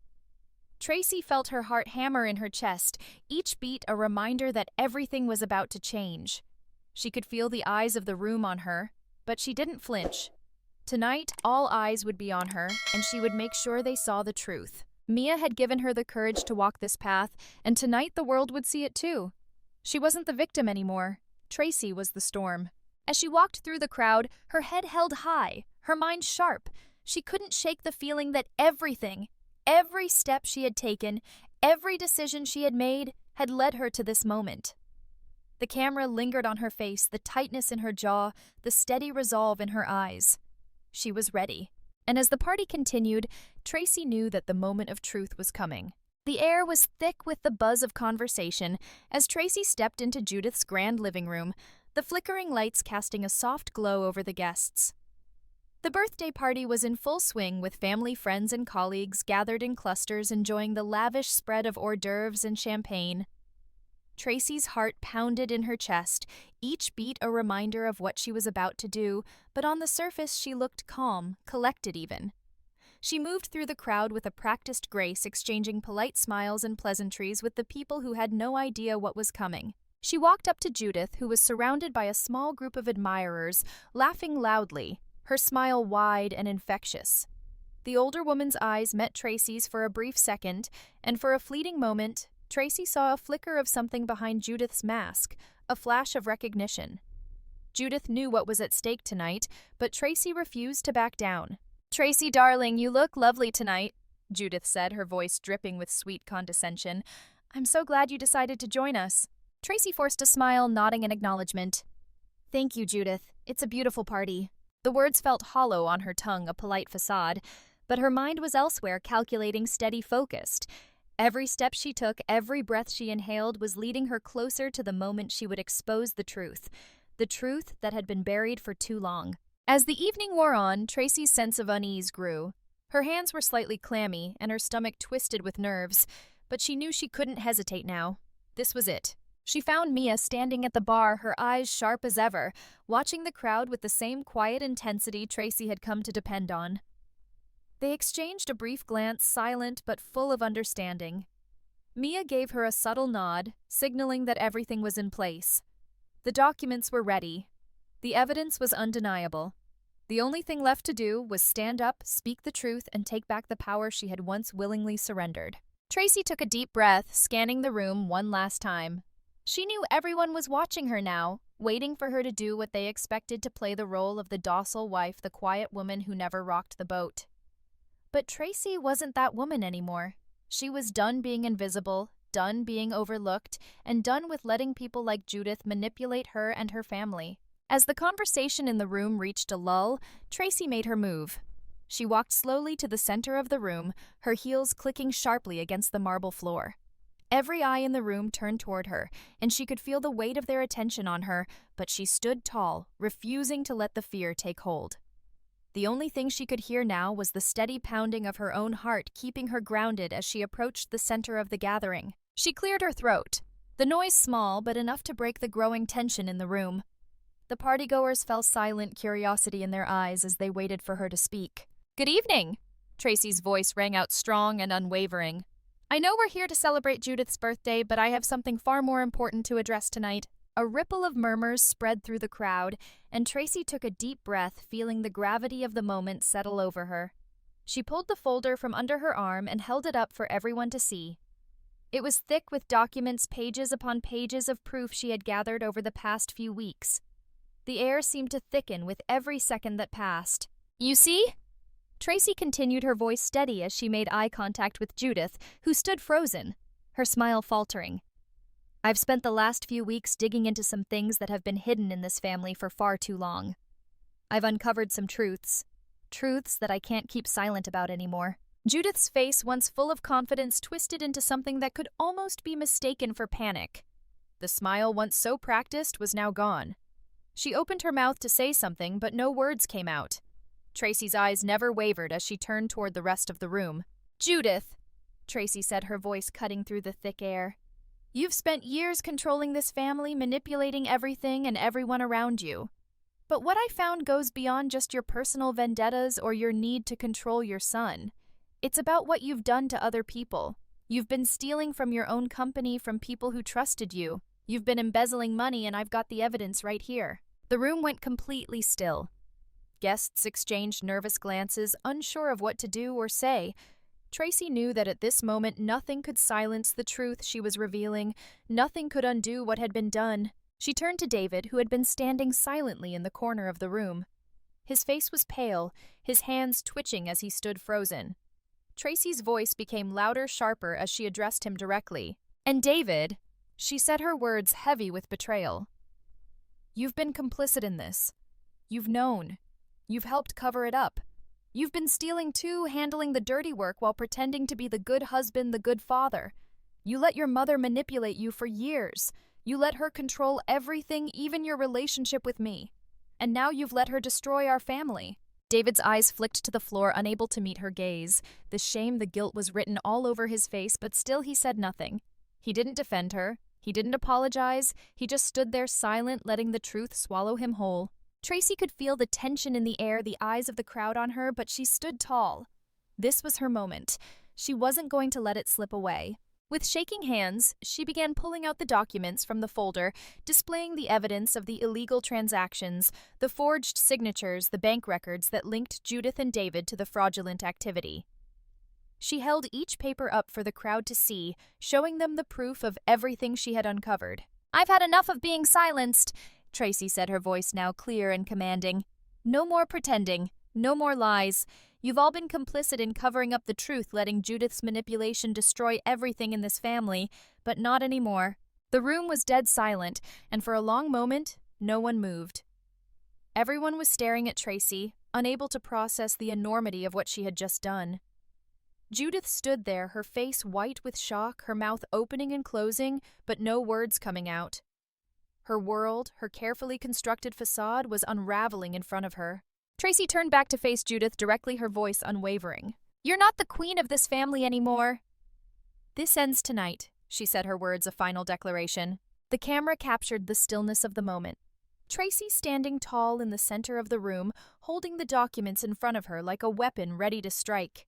Tracy felt her heart hammer in her chest, each beat a reminder that everything was about to change. She could feel the eyes of the room on her, but she didn't flinch. Tonight, all eyes would be on her, and she would make sure they saw the truth. Mia had given her the courage to walk this path, and tonight the world would see it too. She wasn't the victim anymore. Tracy was the storm. As she walked through the crowd, her head held high, her mind sharp. She couldn't shake the feeling that every step she had taken, every decision she had made, had led her to this moment. The camera lingered on her face, the tightness in her jaw, the steady resolve in her eyes. She was ready. And as the party continued, Tracy knew that the moment of truth was coming. The air was thick with the buzz of conversation as Tracy stepped into Judith's grand living room, the flickering lights casting a soft glow over the guests. The birthday party was in full swing with family, friends, and colleagues gathered in clusters enjoying the lavish spread of hors d'oeuvres and champagne. Tracy's heart pounded in her chest, each beat a reminder of what she was about to do, but on the surface she looked calm, collected even. She moved through the crowd with a practiced grace, exchanging polite smiles and pleasantries with the people who had no idea what was coming. She walked up to Judith, who was surrounded by a small group of admirers, laughing loudly, her smile wide and infectious. The older woman's eyes met Tracy's for a brief second, and for a fleeting moment, Tracy saw a flicker of something behind Judith's mask, a flash of recognition. Judith knew what was at stake tonight, but Tracy refused to back down. "Tracy, darling, you look lovely tonight," Judith said, her voice dripping with sweet condescension. "I'm so glad you decided to join us." Tracy forced a smile, nodding in acknowledgement. "Thank you, Judith. It's a beautiful party." The words felt hollow on her tongue, a polite facade, but her mind was elsewhere, calculating, steady, focused. Every step she took, every breath she inhaled was leading her closer to the moment she would expose the truth that had been buried for too long. As the evening wore on, Tracy's sense of unease grew. Her hands were slightly clammy, and her stomach twisted with nerves, but she knew she couldn't hesitate now. This was it. She found Mia standing at the bar, her eyes sharp as ever, watching the crowd with the same quiet intensity Tracy had come to depend on. They exchanged a brief glance, silent but full of understanding. Mia gave her a subtle nod, signaling that everything was in place. The documents were ready. The evidence was undeniable. The only thing left to do was stand up, speak the truth, and take back the power she had once willingly surrendered. Tracy took a deep breath, scanning the room one last time. She knew everyone was watching her now, waiting for her to do what they expected, to play the role of the docile wife, the quiet woman who never rocked the boat. But Tracy wasn't that woman anymore. She was done being invisible, done being overlooked, and done with letting people like Judith manipulate her and her family. As the conversation in the room reached a lull, Tracy made her move. She walked slowly to the center of the room, her heels clicking sharply against the marble floor. Every eye in the room turned toward her, and she could feel the weight of their attention on her, but she stood tall, refusing to let the fear take hold. The only thing she could hear now was the steady pounding of her own heart, keeping her grounded as she approached the center of the gathering. She cleared her throat, the noise small but enough to break the growing tension in the room. The partygoers felt silent curiosity in their eyes as they waited for her to speak. "Good evening!" Tracy's voice rang out strong and unwavering. "I know we're here to celebrate Judith's birthday, but I have something far more important to address tonight." A ripple of murmurs spread through the crowd, and Tracy took a deep breath, feeling the gravity of the moment settle over her. She pulled the folder from under her arm and held it up for everyone to see. It was thick with documents, pages upon pages of proof she had gathered over the past few weeks. The air seemed to thicken with every second that passed. "You see?" Tracy continued, her voice steady as she made eye contact with Judith, who stood frozen, her smile faltering. "I've spent the last few weeks digging into some things that have been hidden in this family for far too long. I've uncovered some truths that I can't keep silent about anymore." Judith's face, once full of confidence, twisted into something that could almost be mistaken for panic. The smile, once so practiced, was now gone. She opened her mouth to say something, but no words came out. Tracy's eyes never wavered as she turned toward the rest of the room. "Judith," Tracy said, her voice cutting through the thick air, "you've spent years controlling this family, manipulating everything and everyone around you. But what I found goes beyond just your personal vendettas or your need to control your son. It's about what you've done to other people. You've been stealing from your own company from people who trusted you. You've been embezzling money, and I've got the evidence right here." The room went completely still. Guests exchanged nervous glances, unsure of what to do or say. Tracy knew that at this moment nothing could silence the truth she was revealing, nothing could undo what had been done. She turned to David, who had been standing silently in the corner of the room. His face was pale, his hands twitching as he stood frozen. Tracy's voice became louder, sharper as she addressed him directly. "And David," she said, her words heavy with betrayal, "you've been complicit in this. You've known. You've helped cover it up. You've been stealing too, handling the dirty work while pretending to be the good husband, the good father. You let your mother manipulate you for years. You let her control everything, even your relationship with me. And now you've let her destroy our family." David's eyes flicked to the floor, unable to meet her gaze. The shame, the guilt was written all over his face, but still he said nothing. He didn't defend her. He didn't apologize. He just stood there silent, letting the truth swallow him whole. Tracy could feel the tension in the air, the eyes of the crowd on her, but she stood tall. This was her moment. She wasn't going to let it slip away. With shaking hands, she began pulling out the documents from the folder, displaying the evidence of the illegal transactions, the forged signatures, the bank records that linked Judith and David to the fraudulent activity. She held each paper up for the crowd to see, showing them the proof of everything she had uncovered. "I've had enough of being silenced," Tracy said, her voice now clear and commanding. "No more pretending. No more lies. You've all been complicit in covering up the truth, letting Judith's manipulation destroy everything in this family, but not anymore." The room was dead silent, and for a long moment, no one moved. Everyone was staring at Tracy, unable to process the enormity of what she had just done. Judith stood there, her face white with shock, her mouth opening and closing, but no words coming out. Her world, her carefully constructed facade, was unraveling in front of her. Tracy turned back to face Judith directly, her voice unwavering. "You're not the queen of this family anymore." "This ends tonight," she said, her words a final declaration. The camera captured the stillness of the moment. Tracy standing tall in the center of the room, holding the documents in front of her like a weapon ready to strike.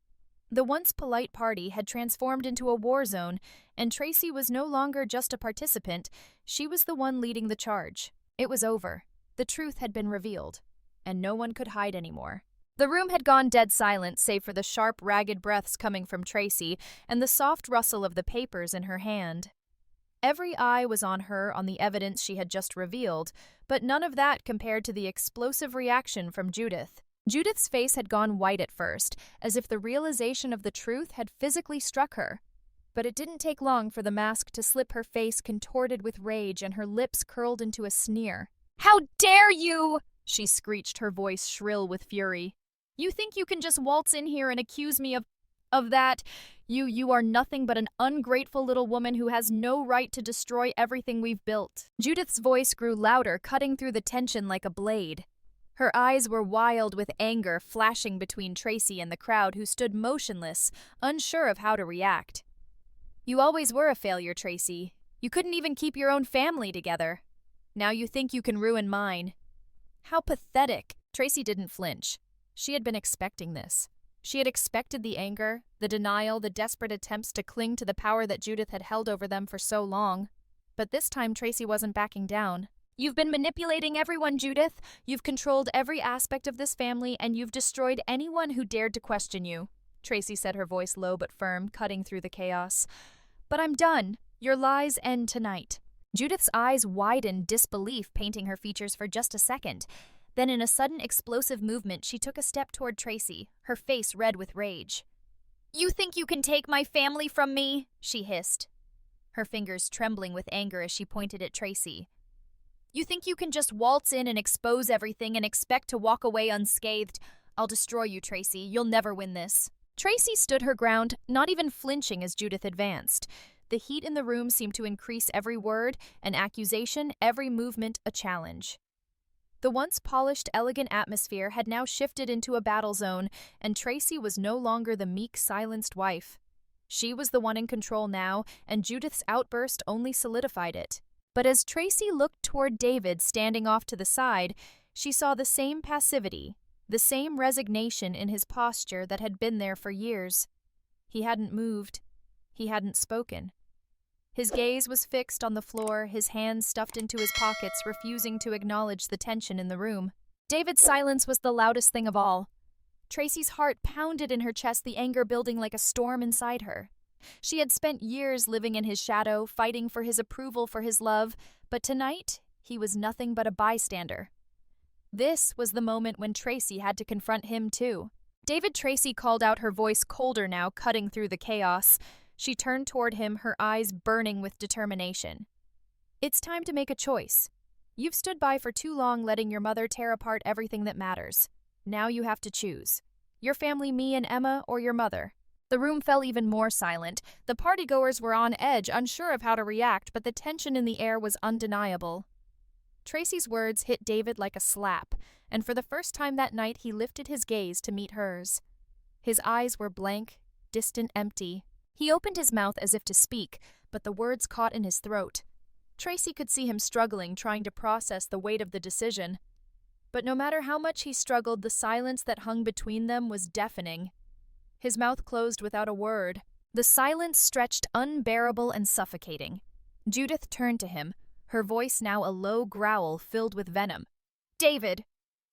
The once polite party had transformed into a war zone, and Tracy was no longer just a participant, she was the one leading the charge. It was over. The truth had been revealed, and no one could hide anymore. The room had gone dead silent, save for the sharp, ragged breaths coming from Tracy and the soft rustle of the papers in her hand. Every eye was on her, on the evidence she had just revealed, but none of that compared to the explosive reaction from Judith. Judith's face had gone white at first, as if the realization of the truth had physically struck her. But it didn't take long for the mask to slip, her face contorted with rage and her lips curled into a sneer. "How dare you!" she screeched, her voice shrill with fury. "You think you can just waltz in here and accuse me of that? You are nothing but an ungrateful little woman who has no right to destroy everything we've built." Judith's voice grew louder, cutting through the tension like a blade. Her eyes were wild with anger, flashing between Tracy and the crowd, who stood motionless, unsure of how to react. "You always were a failure, Tracy. You couldn't even keep your own family together. Now you think you can ruin mine. How pathetic." Tracy didn't flinch. She had been expecting this. She had expected the anger, the denial, the desperate attempts to cling to the power that Judith had held over them for so long. But this time Tracy wasn't backing down. "You've been manipulating everyone, Judith. You've controlled every aspect of this family, and you've destroyed anyone who dared to question you," Tracy said, her voice low but firm, cutting through the chaos. "But I'm done. Your lies end tonight." Judith's eyes widened, disbelief painting her features for just a second. Then in a sudden explosive movement, she took a step toward Tracy, her face red with rage. "You think you can take my family from me?" she hissed, her fingers trembling with anger as she pointed at Tracy. "You think you can just waltz in and expose everything and expect to walk away unscathed? I'll destroy you, Tracy. You'll never win this." Tracy stood her ground, not even flinching as Judith advanced. The heat in the room seemed to increase, every word an accusation, every movement a challenge. The once polished, elegant atmosphere had now shifted into a battle zone, and Tracy was no longer the meek, silenced wife. She was the one in control now, and Judith's outburst only solidified it. But as Tracy looked toward David standing off to the side, She saw the same passivity, the same resignation in his posture that had been there for years. He hadn't moved. He hadn't spoken. His gaze was fixed on the floor, his hands stuffed into his pockets, refusing to acknowledge the tension in the room. David's silence was the loudest thing of all. Tracy's heart pounded in her chest, the anger building like a storm inside her. She had spent years living in his shadow, fighting for his approval, for his love, but tonight he was nothing but a bystander. This was the moment when Tracy had to confront him too. David, Tracy called out, her voice colder now, cutting through the chaos. She turned toward him, her eyes burning with determination. It's time to make a choice. You've stood by for too long, letting your mother tear apart everything that matters. Now you have to choose. Your family, me and Emma, or your mother. The room fell even more silent. The partygoers were on edge, unsure of how to react, but the tension in the air was undeniable. Tracy's words hit David like a slap, and for the first time that night he lifted his gaze to meet hers. His eyes were blank, distant, empty. He opened his mouth as if to speak, but the words caught in his throat. Tracy could see him struggling, trying to process the weight of the decision. But no matter how much he struggled, the silence that hung between them was deafening. His mouth closed without a word. The silence stretched unbearable and suffocating. Judith turned to him, her voice now a low growl filled with venom. "David!"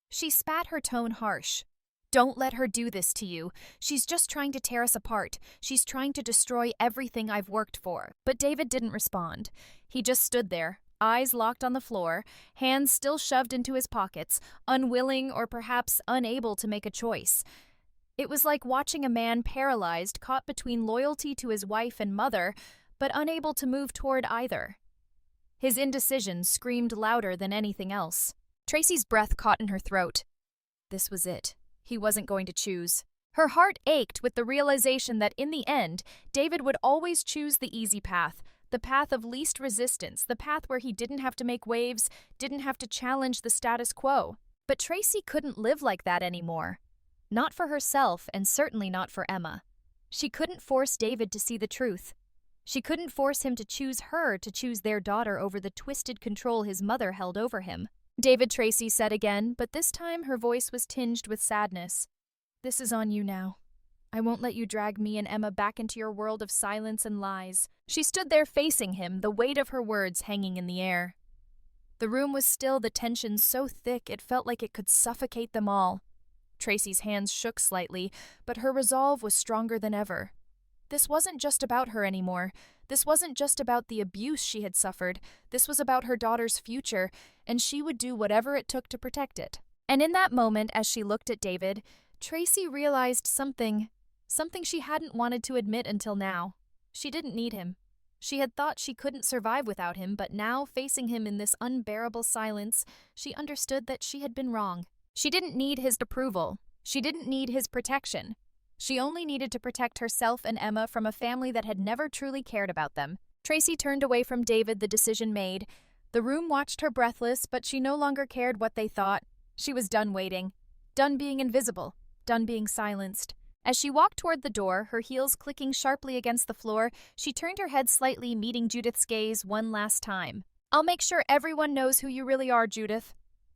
She spat, her tone harsh. "Don't let her do this to you. She's just trying to tear us apart. She's trying to destroy everything I've worked for." But David didn't respond. He just stood there, eyes locked on the floor, hands still shoved into his pockets, unwilling or perhaps unable to make a choice. It was like watching a man paralyzed, caught between loyalty to his wife and mother, but unable to move toward either. His indecision screamed louder than anything else. Tracy's breath caught in her throat. This was it. He wasn't going to choose. Her heart ached with the realization that in the end, David would always choose the easy path, the path of least resistance, the path where he didn't have to make waves, didn't have to challenge the status quo. But Tracy couldn't live like that anymore. Not for herself, and certainly not for Emma. She couldn't force David to see the truth. She couldn't force him to choose her, to choose their daughter over the twisted control his mother held over him. "David," Tracy said again, but this time her voice was tinged with sadness. "This is on you now. I won't let you drag me and Emma back into your world of silence and lies." She stood there facing him, the weight of her words hanging in the air. The room was still, the tension so thick it felt like it could suffocate them all. Tracy's hands shook slightly, but her resolve was stronger than ever. This wasn't just about her anymore. This wasn't just about the abuse she had suffered. This was about her daughter's future, and she would do whatever it took to protect it. And in that moment, as she looked at David, Tracy realized something she hadn't wanted to admit until now. She didn't need him. She had thought she couldn't survive without him, but now, facing him in this unbearable silence, she understood that she had been wrong. She didn't need his approval. She didn't need his protection. She only needed to protect herself and Emma from a family that had never truly cared about them. Tracy turned away from David, the decision made. The room watched her breathless, but she no longer cared what they thought. She was done waiting, done being invisible, done being silenced. As she walked toward the door, her heels clicking sharply against the floor, she turned her head slightly, meeting Judith's gaze one last time. "I'll make sure everyone knows who you really are, Judith.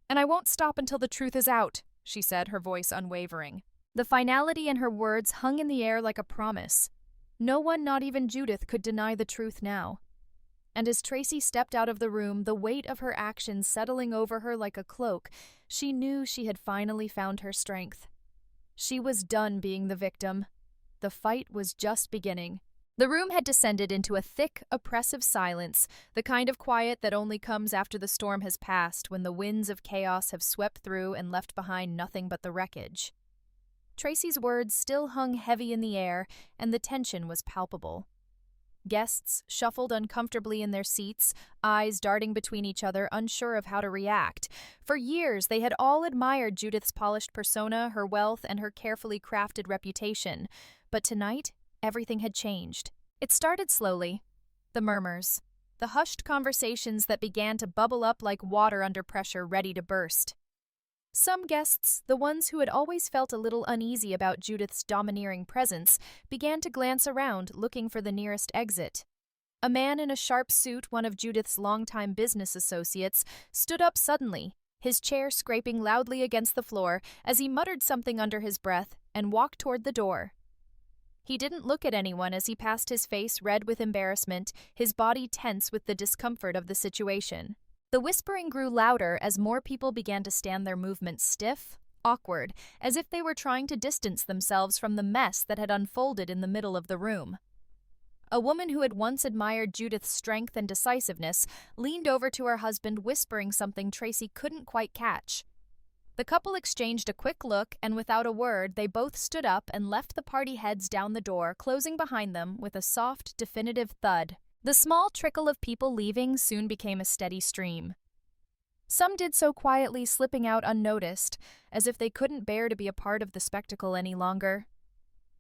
And I won't stop until the truth is out," she said, her voice unwavering. The finality in her words hung in the air like a promise. No one, not even Judith, could deny the truth now. And as Tracy stepped out of the room, the weight of her actions settling over her like a cloak, she knew she had finally found her strength. She was done being the victim. The fight was just beginning. The room had descended into a thick, oppressive silence, the kind of quiet that only comes after the storm has passed, when the winds of chaos have swept through and left behind nothing but the wreckage. Tracy's words still hung heavy in the air, and the tension was palpable. Guests shuffled uncomfortably in their seats, eyes darting between each other, unsure of how to react. For years, they had all admired Judith's polished persona, her wealth, and her carefully crafted reputation. But tonight, everything had changed. It started slowly. The murmurs. The hushed conversations that began to bubble up like water under pressure, ready to burst. Some guests, the ones who had always felt a little uneasy about Judith's domineering presence, began to glance around, looking for the nearest exit. A man in a sharp suit, one of Judith's longtime business associates, stood up suddenly, his chair scraping loudly against the floor as he muttered something under his breath and walked toward the door. He didn't look at anyone as he passed, his face red with embarrassment, his body tense with the discomfort of the situation. The whispering grew louder as more people began to stand, their movements stiff, awkward, as if they were trying to distance themselves from the mess that had unfolded in the middle of the room. A woman who had once admired Judith's strength and decisiveness leaned over to her husband, whispering something Tracy couldn't quite catch. The couple exchanged a quick look, and without a word, they both stood up and left the party, heads down the door, closing behind them with a soft, definitive thud. The small trickle of people leaving soon became a steady stream. Some did so quietly, slipping out unnoticed, as if they couldn't bear to be a part of the spectacle any longer.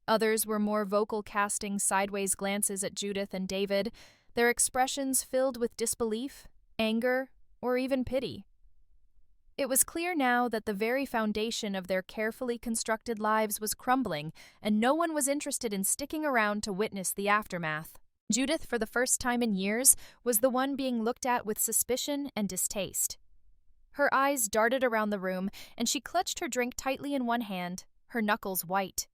Others were more vocal, casting sideways glances at Judith and David, their expressions filled with disbelief, anger, or even pity. It was clear now that the very foundation of their carefully constructed lives was crumbling, and no one was interested in sticking around to witness the aftermath. Judith, for the first time in years, was the one being looked at with suspicion and distaste. Her eyes darted around the room, and she clutched her drink tightly in one hand, her knuckles white.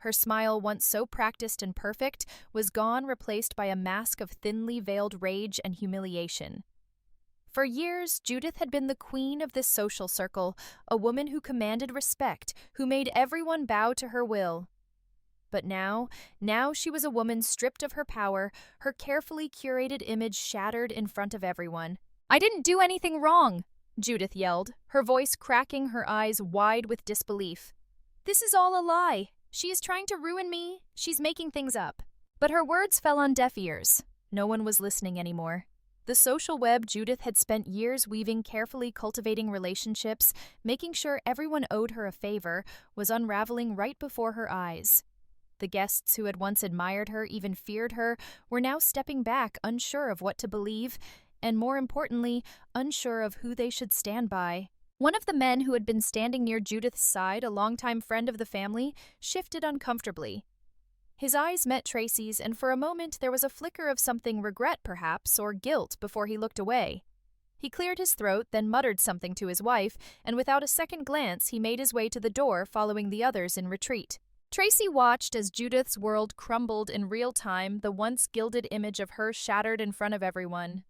Her smile, once so practiced and perfect, was gone, replaced by a mask of thinly veiled rage and humiliation. For years, Judith had been the queen of this social circle, a woman who commanded respect, who made everyone bow to her will. But now she was a woman stripped of her power, her carefully curated image shattered in front of everyone. "I didn't do anything wrong," Judith yelled, her voice cracking, her eyes wide with disbelief. "This is all a lie. She is trying to ruin me. She's making things up." But her words fell on deaf ears. No one was listening anymore. The social web Judith had spent years weaving, carefully cultivating relationships, making sure everyone owed her a favor, was unraveling right before her eyes. The guests who had once admired her, even feared her, were now stepping back, unsure of what to believe, and more importantly, unsure of who they should stand by. One of the men who had been standing near Judith's side, a longtime friend of the family, shifted uncomfortably. His eyes met Tracy's, and for a moment there was a flicker of something, regret perhaps, or guilt, before he looked away. He cleared his throat, then muttered something to his wife, and without a second glance he made his way to the door, following the others in retreat. Tracy watched as Judith's world crumbled in real time, the once gilded image of her shattered in front of everyone.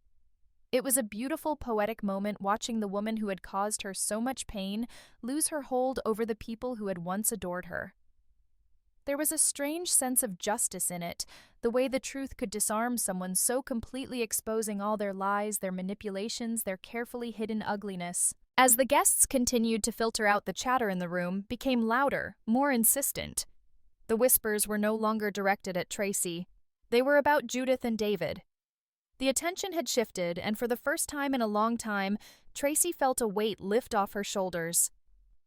It was a beautiful, poetic moment, watching the woman who had caused her so much pain lose her hold over the people who had once adored her. There was a strange sense of justice in it, the way the truth could disarm someone so completely, exposing all their lies, their manipulations, their carefully hidden ugliness. As the guests continued to filter out, the chatter in the room became louder, more insistent. The whispers were no longer directed at Tracy. They were about Judith and David. The attention had shifted, and for the first time in a long time, Tracy felt a weight lift off her shoulders.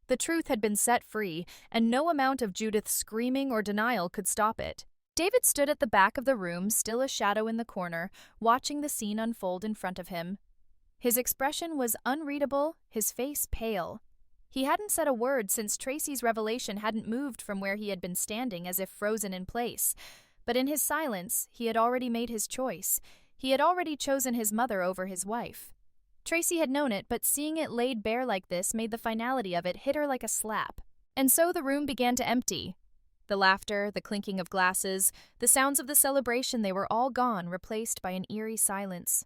The truth had been set free, and no amount of Judith's screaming or denial could stop it. David stood at the back of the room, still a shadow in the corner, watching the scene unfold in front of him. His expression was unreadable, his face pale. He hadn't said a word since Tracy's revelation, hadn't moved from where he had been standing as if frozen in place. But in his silence, he had already made his choice. He had already chosen his mother over his wife. Tracy had known it, but seeing it laid bare like this made the finality of it hit her like a slap. And so the room began to empty. The laughter, the clinking of glasses, the sounds of the celebration, they were all gone, replaced by an eerie silence.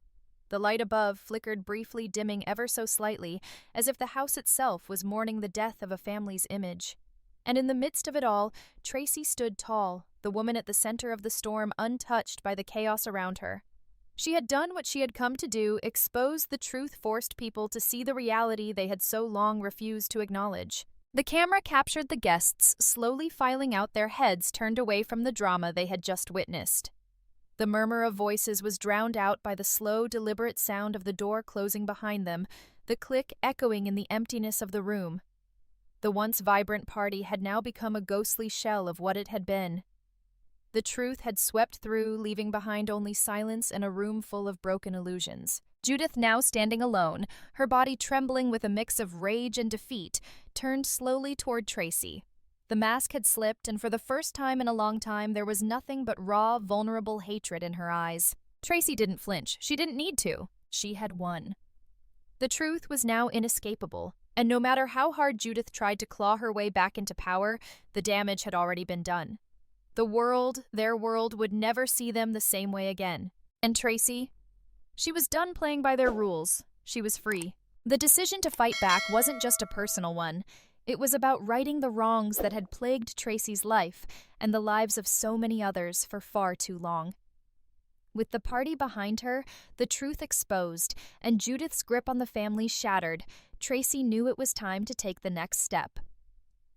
The light above flickered briefly, dimming ever so slightly, as if the house itself was mourning the death of a family's image. And in the midst of it all, Tracy stood tall, the woman at the center of the storm, untouched by the chaos around her. She had done what she had come to do, exposed the truth, forced people to see the reality they had so long refused to acknowledge. The camera captured the guests slowly filing out, their heads turned away from the drama they had just witnessed. The murmur of voices was drowned out by the slow, deliberate sound of the door closing behind them, the click echoing in the emptiness of the room. The once vibrant party had now become a ghostly shell of what it had been. The truth had swept through, leaving behind only silence and a room full of broken illusions. Judith, now standing alone, her body trembling with a mix of rage and defeat, turned slowly toward Tracy. The mask had slipped, and for the first time in a long time, there was nothing but raw, vulnerable hatred in her eyes. Tracy didn't flinch. She didn't need to. She had won. The truth was now inescapable, and no matter how hard Judith tried to claw her way back into power, the damage had already been done. The world, their world, would never see them the same way again. And Tracy? She was done playing by their rules. She was free. The decision to fight back wasn't just a personal one. It was about righting the wrongs that had plagued Tracy's life and the lives of so many others for far too long. With the party behind her, the truth exposed, and Judith's grip on the family shattered, Tracy knew it was time to take the next step.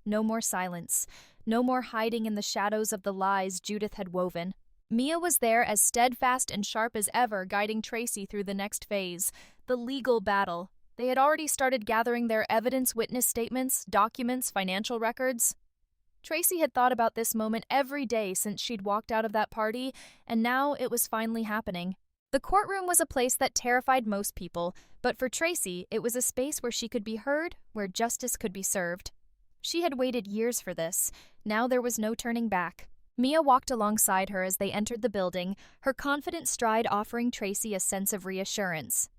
No more silence. No more hiding in the shadows of the lies Judith had woven. Mia was there as steadfast and sharp as ever, guiding Tracy through the next phase, the legal battle. They had already started gathering their evidence, witness statements, documents, financial records. Tracy had thought about this moment every day since she'd walked out of that party, and now it was finally happening. The courtroom was a place that terrified most people, but for Tracy, it was a space where she could be heard, where justice could be served. She had waited years for this. Now there was no turning back. Mia walked alongside her as they entered the building, her confident stride offering Tracy a sense of reassurance.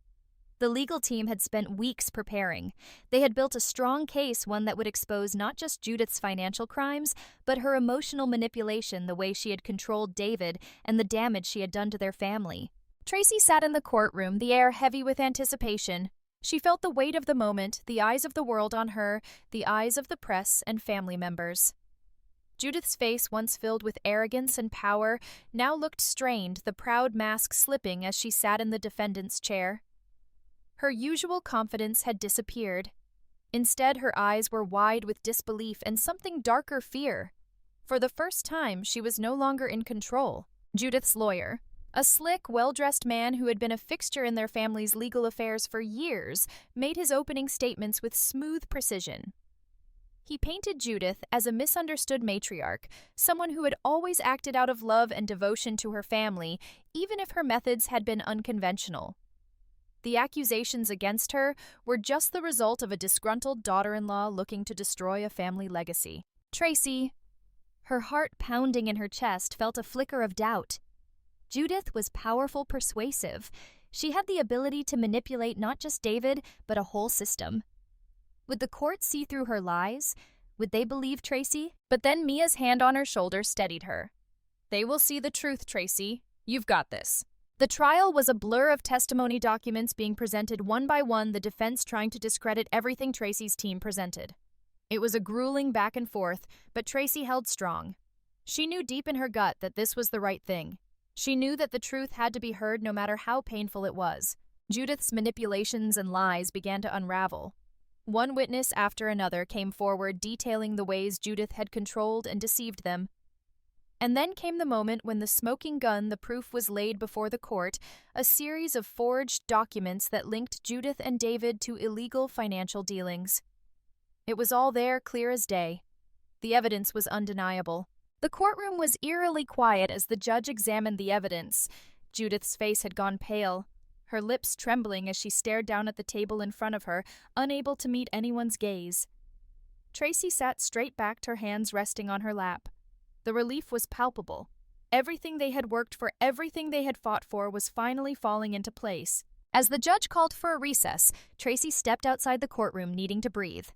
The legal team had spent weeks preparing. They had built a strong case, one that would expose not just Judith's financial crimes, but her emotional manipulation, the way she had controlled David, and the damage she had done to their family. Tracy sat in the courtroom, the air heavy with anticipation. She felt the weight of the moment, the eyes of the world on her, the eyes of the press and family members. Judith's face, once filled with arrogance and power, now looked strained, the proud mask slipping as she sat in the defendant's chair. Her usual confidence had disappeared. Instead, her eyes were wide with disbelief and something darker fear. For the first time, she was no longer in control. Judith's lawyer, a slick, well-dressed man who had been a fixture in their family's legal affairs for years, made his opening statements with smooth precision. He painted Judith as a misunderstood matriarch, someone who had always acted out of love and devotion to her family, even if her methods had been unconventional. The accusations against her were just the result of a disgruntled daughter-in-law looking to destroy a family legacy. Tracy, her heart pounding in her chest, felt a flicker of doubt. Judith was powerful, persuasive. She had the ability to manipulate not just David, but a whole system. Would the court see through her lies? Would they believe Tracy? But then Mia's hand on her shoulder steadied her. They will see the truth, Tracy. You've got this. The trial was a blur of testimony documents being presented one by one, the defense trying to discredit everything Tracy's team presented. It was a grueling back and forth, but Tracy held strong. She knew deep in her gut that this was the right thing. She knew that the truth had to be heard no matter how painful it was. Judith's manipulations and lies began to unravel. One witness after another came forward detailing the ways Judith had controlled and deceived them. And then came the moment when the smoking gun, the proof was laid before the court, a series of forged documents that linked Judith and David to illegal financial dealings. It was all there, clear as day. The evidence was undeniable. The courtroom was eerily quiet as the judge examined the evidence. Judith's face had gone pale, her lips trembling as she stared down at the table in front of her, unable to meet anyone's gaze. Tracy sat straight back, her hands resting on her lap. The relief was palpable. Everything they had worked for, everything they had fought for, was finally falling into place. As the judge called for a recess, Tracy stepped outside the courtroom, needing to breathe.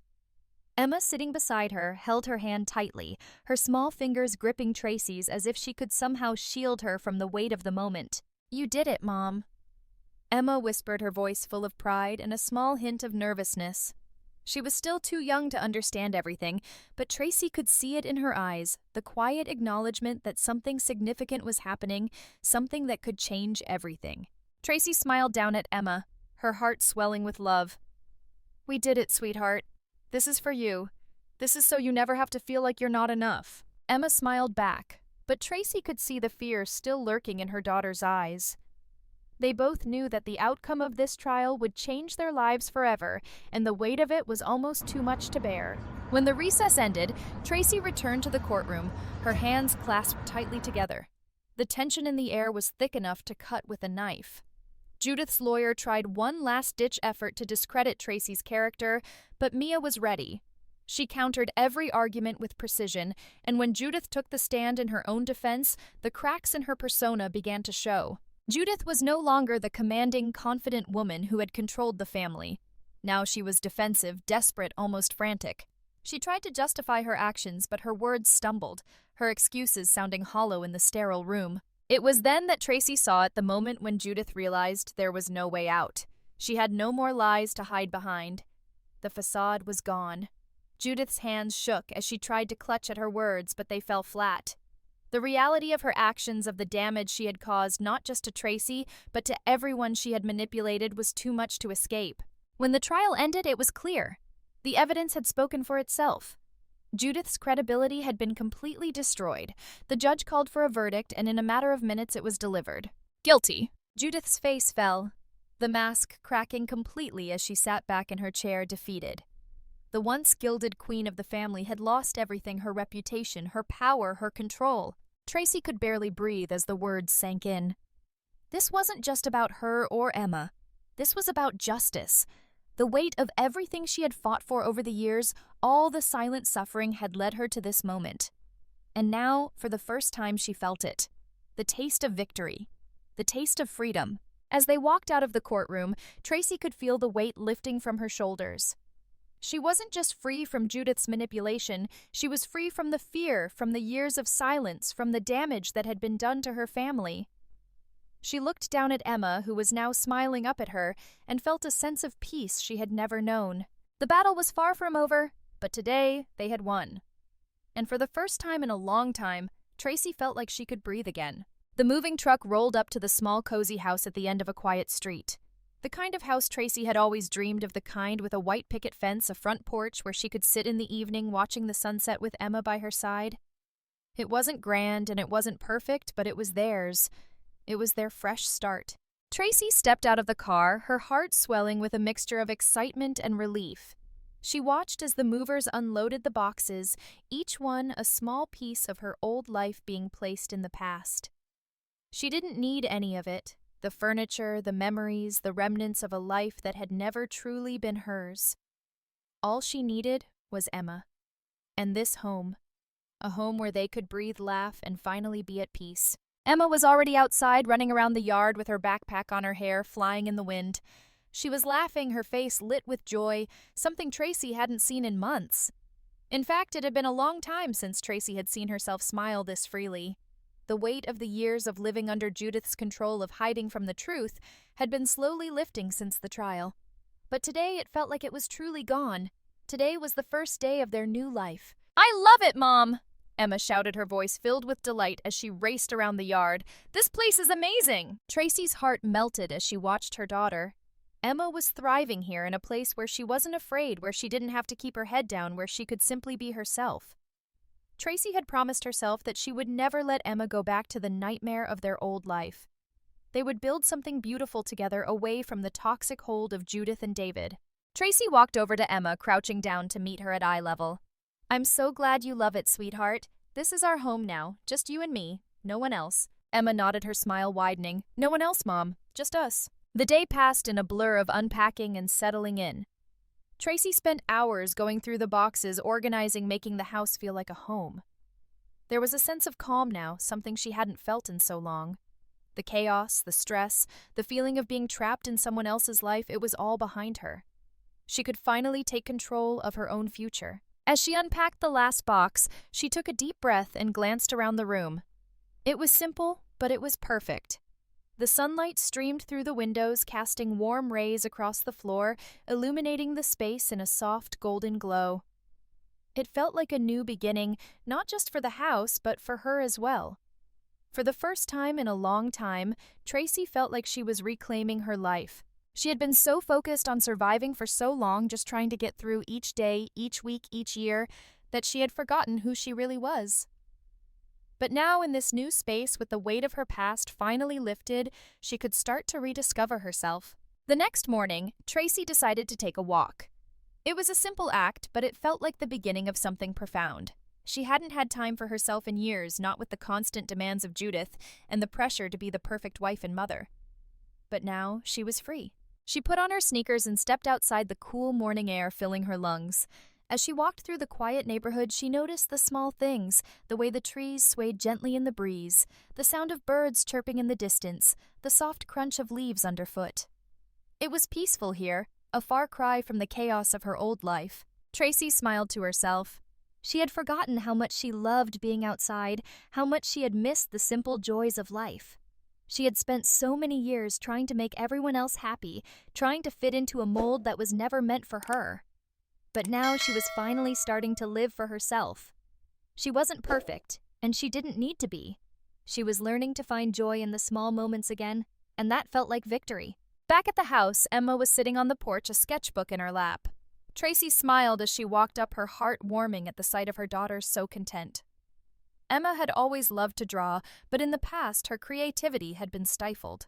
Emma, sitting beside her, held her hand tightly, her small fingers gripping Tracy's as if she could somehow shield her from the weight of the moment. "You did it, Mom." Emma whispered, her voice full of pride and a small hint of nervousness. She was still too young to understand everything, but Tracy could see it in her eyes, the quiet acknowledgement that something significant was happening, something that could change everything. Tracy smiled down at Emma, her heart swelling with love. "We did it, sweetheart. This is for you. This is so you never have to feel like you're not enough." Emma smiled back, but Tracy could see the fear still lurking in her daughter's eyes. They both knew that the outcome of this trial would change their lives forever, and the weight of it was almost too much to bear. When the recess ended, Tracy returned to the courtroom, her hands clasped tightly together. The tension in the air was thick enough to cut with a knife. Judith's lawyer tried one last-ditch effort to discredit Tracy's character, but Mia was ready. She countered every argument with precision, and when Judith took the stand in her own defense, the cracks in her persona began to show. Judith was no longer the commanding, confident woman who had controlled the family. Now she was defensive, desperate, almost frantic. She tried to justify her actions, but her words stumbled, her excuses sounding hollow in the sterile room. It was then that Tracy saw it, the moment when Judith realized there was no way out. She had no more lies to hide behind. The facade was gone. Judith's hands shook as she tried to clutch at her words, but they fell flat. The reality of her actions, of the damage she had caused not just to Tracy, but to everyone she had manipulated, was too much to escape. When the trial ended, it was clear. The evidence had spoken for itself. Judith's credibility had been completely destroyed. The judge called for a verdict, and in a matter of minutes it was delivered. Guilty. Judith's face fell, the mask cracking completely as she sat back in her chair, defeated. The once gilded queen of the family had lost everything: her reputation, her power, her control. Tracy could barely breathe as the words sank in. This wasn't just about her or Emma. This was about justice. The weight of everything she had fought for over the years, all the silent suffering, had led her to this moment. And now, for the first time, she felt it. The taste of victory. The taste of freedom. As they walked out of the courtroom, Tracy could feel the weight lifting from her shoulders. She wasn't just free from Judith's manipulation, she was free from the fear, from the years of silence, from the damage that had been done to her family. She looked down at Emma, who was now smiling up at her, and felt a sense of peace she had never known. The battle was far from over, but today they had won. And for the first time in a long time, Tracy felt like she could breathe again. The moving truck rolled up to the small, cozy house at the end of a quiet street. The kind of house Tracy had always dreamed of, the kind with a white picket fence, a front porch where she could sit in the evening watching the sunset with Emma by her side. It wasn't grand and it wasn't perfect, but it was theirs. It was their fresh start. Tracy stepped out of the car, her heart swelling with a mixture of excitement and relief. She watched as the movers unloaded the boxes, each one a small piece of her old life being placed in the past. She didn't need any of it. The furniture, the memories, the remnants of a life that had never truly been hers. All she needed was Emma. And this home. A home where they could breathe, laugh, and finally be at peace. Emma was already outside, running around the yard with her backpack on her hair, flying in the wind. She was laughing, her face lit with joy, something Tracy hadn't seen in months. In fact, it had been a long time since Tracy had seen herself smile this freely. The weight of the years of living under Judith's control, of hiding from the truth, had been slowly lifting since the trial. But today it felt like it was truly gone. Today was the first day of their new life. "I love it, Mom!" Emma shouted, her voice filled with delight as she raced around the yard. "This place is amazing!" Tracy's heart melted as she watched her daughter. Emma was thriving here, in a place where she wasn't afraid, where she didn't have to keep her head down, where she could simply be herself. Tracy had promised herself that she would never let Emma go back to the nightmare of their old life. They would build something beautiful together, away from the toxic hold of Judith and David. Tracy walked over to Emma, crouching down to meet her at eye level. "I'm so glad you love it, sweetheart. This is our home now, just you and me, no one else." Emma nodded, her smile widening. "No one else, Mom, just us." The day passed in a blur of unpacking and settling in. Tracy spent hours going through the boxes, organizing, making the house feel like a home. There was a sense of calm now, something she hadn't felt in so long. The chaos, the stress, the feeling of being trapped in someone else's life, it was all behind her. She could finally take control of her own future. As she unpacked the last box, she took a deep breath and glanced around the room. It was simple, but it was perfect. The sunlight streamed through the windows, casting warm rays across the floor, illuminating the space in a soft golden glow. It felt like a new beginning, not just for the house, but for her as well. For the first time in a long time, Tracy felt like she was reclaiming her life. She had been so focused on surviving for so long, just trying to get through each day, each week, each year, that she had forgotten who she really was. But now, in this new space, with the weight of her past finally lifted, she could start to rediscover herself. The next morning, Tracy decided to take a walk. It was a simple act, but it felt like the beginning of something profound. She hadn't had time for herself in years, not with the constant demands of Judith and the pressure to be the perfect wife and mother. But now, she was free. She put on her sneakers and stepped outside, the cool morning air filling her lungs. As she walked through the quiet neighborhood, she noticed the small things, the way the trees swayed gently in the breeze, the sound of birds chirping in the distance, the soft crunch of leaves underfoot. It was peaceful here, a far cry from the chaos of her old life. Tracy smiled to herself. She had forgotten how much she loved being outside, how much she had missed the simple joys of life. She had spent so many years trying to make everyone else happy, trying to fit into a mold that was never meant for her. But now she was finally starting to live for herself. She wasn't perfect, and she didn't need to be. She was learning to find joy in the small moments again, and that felt like victory. Back at the house, Emma was sitting on the porch, a sketchbook in her lap. Tracy smiled as she walked up, her heart warming at the sight of her daughter so content. Emma had always loved to draw, but in the past her creativity had been stifled.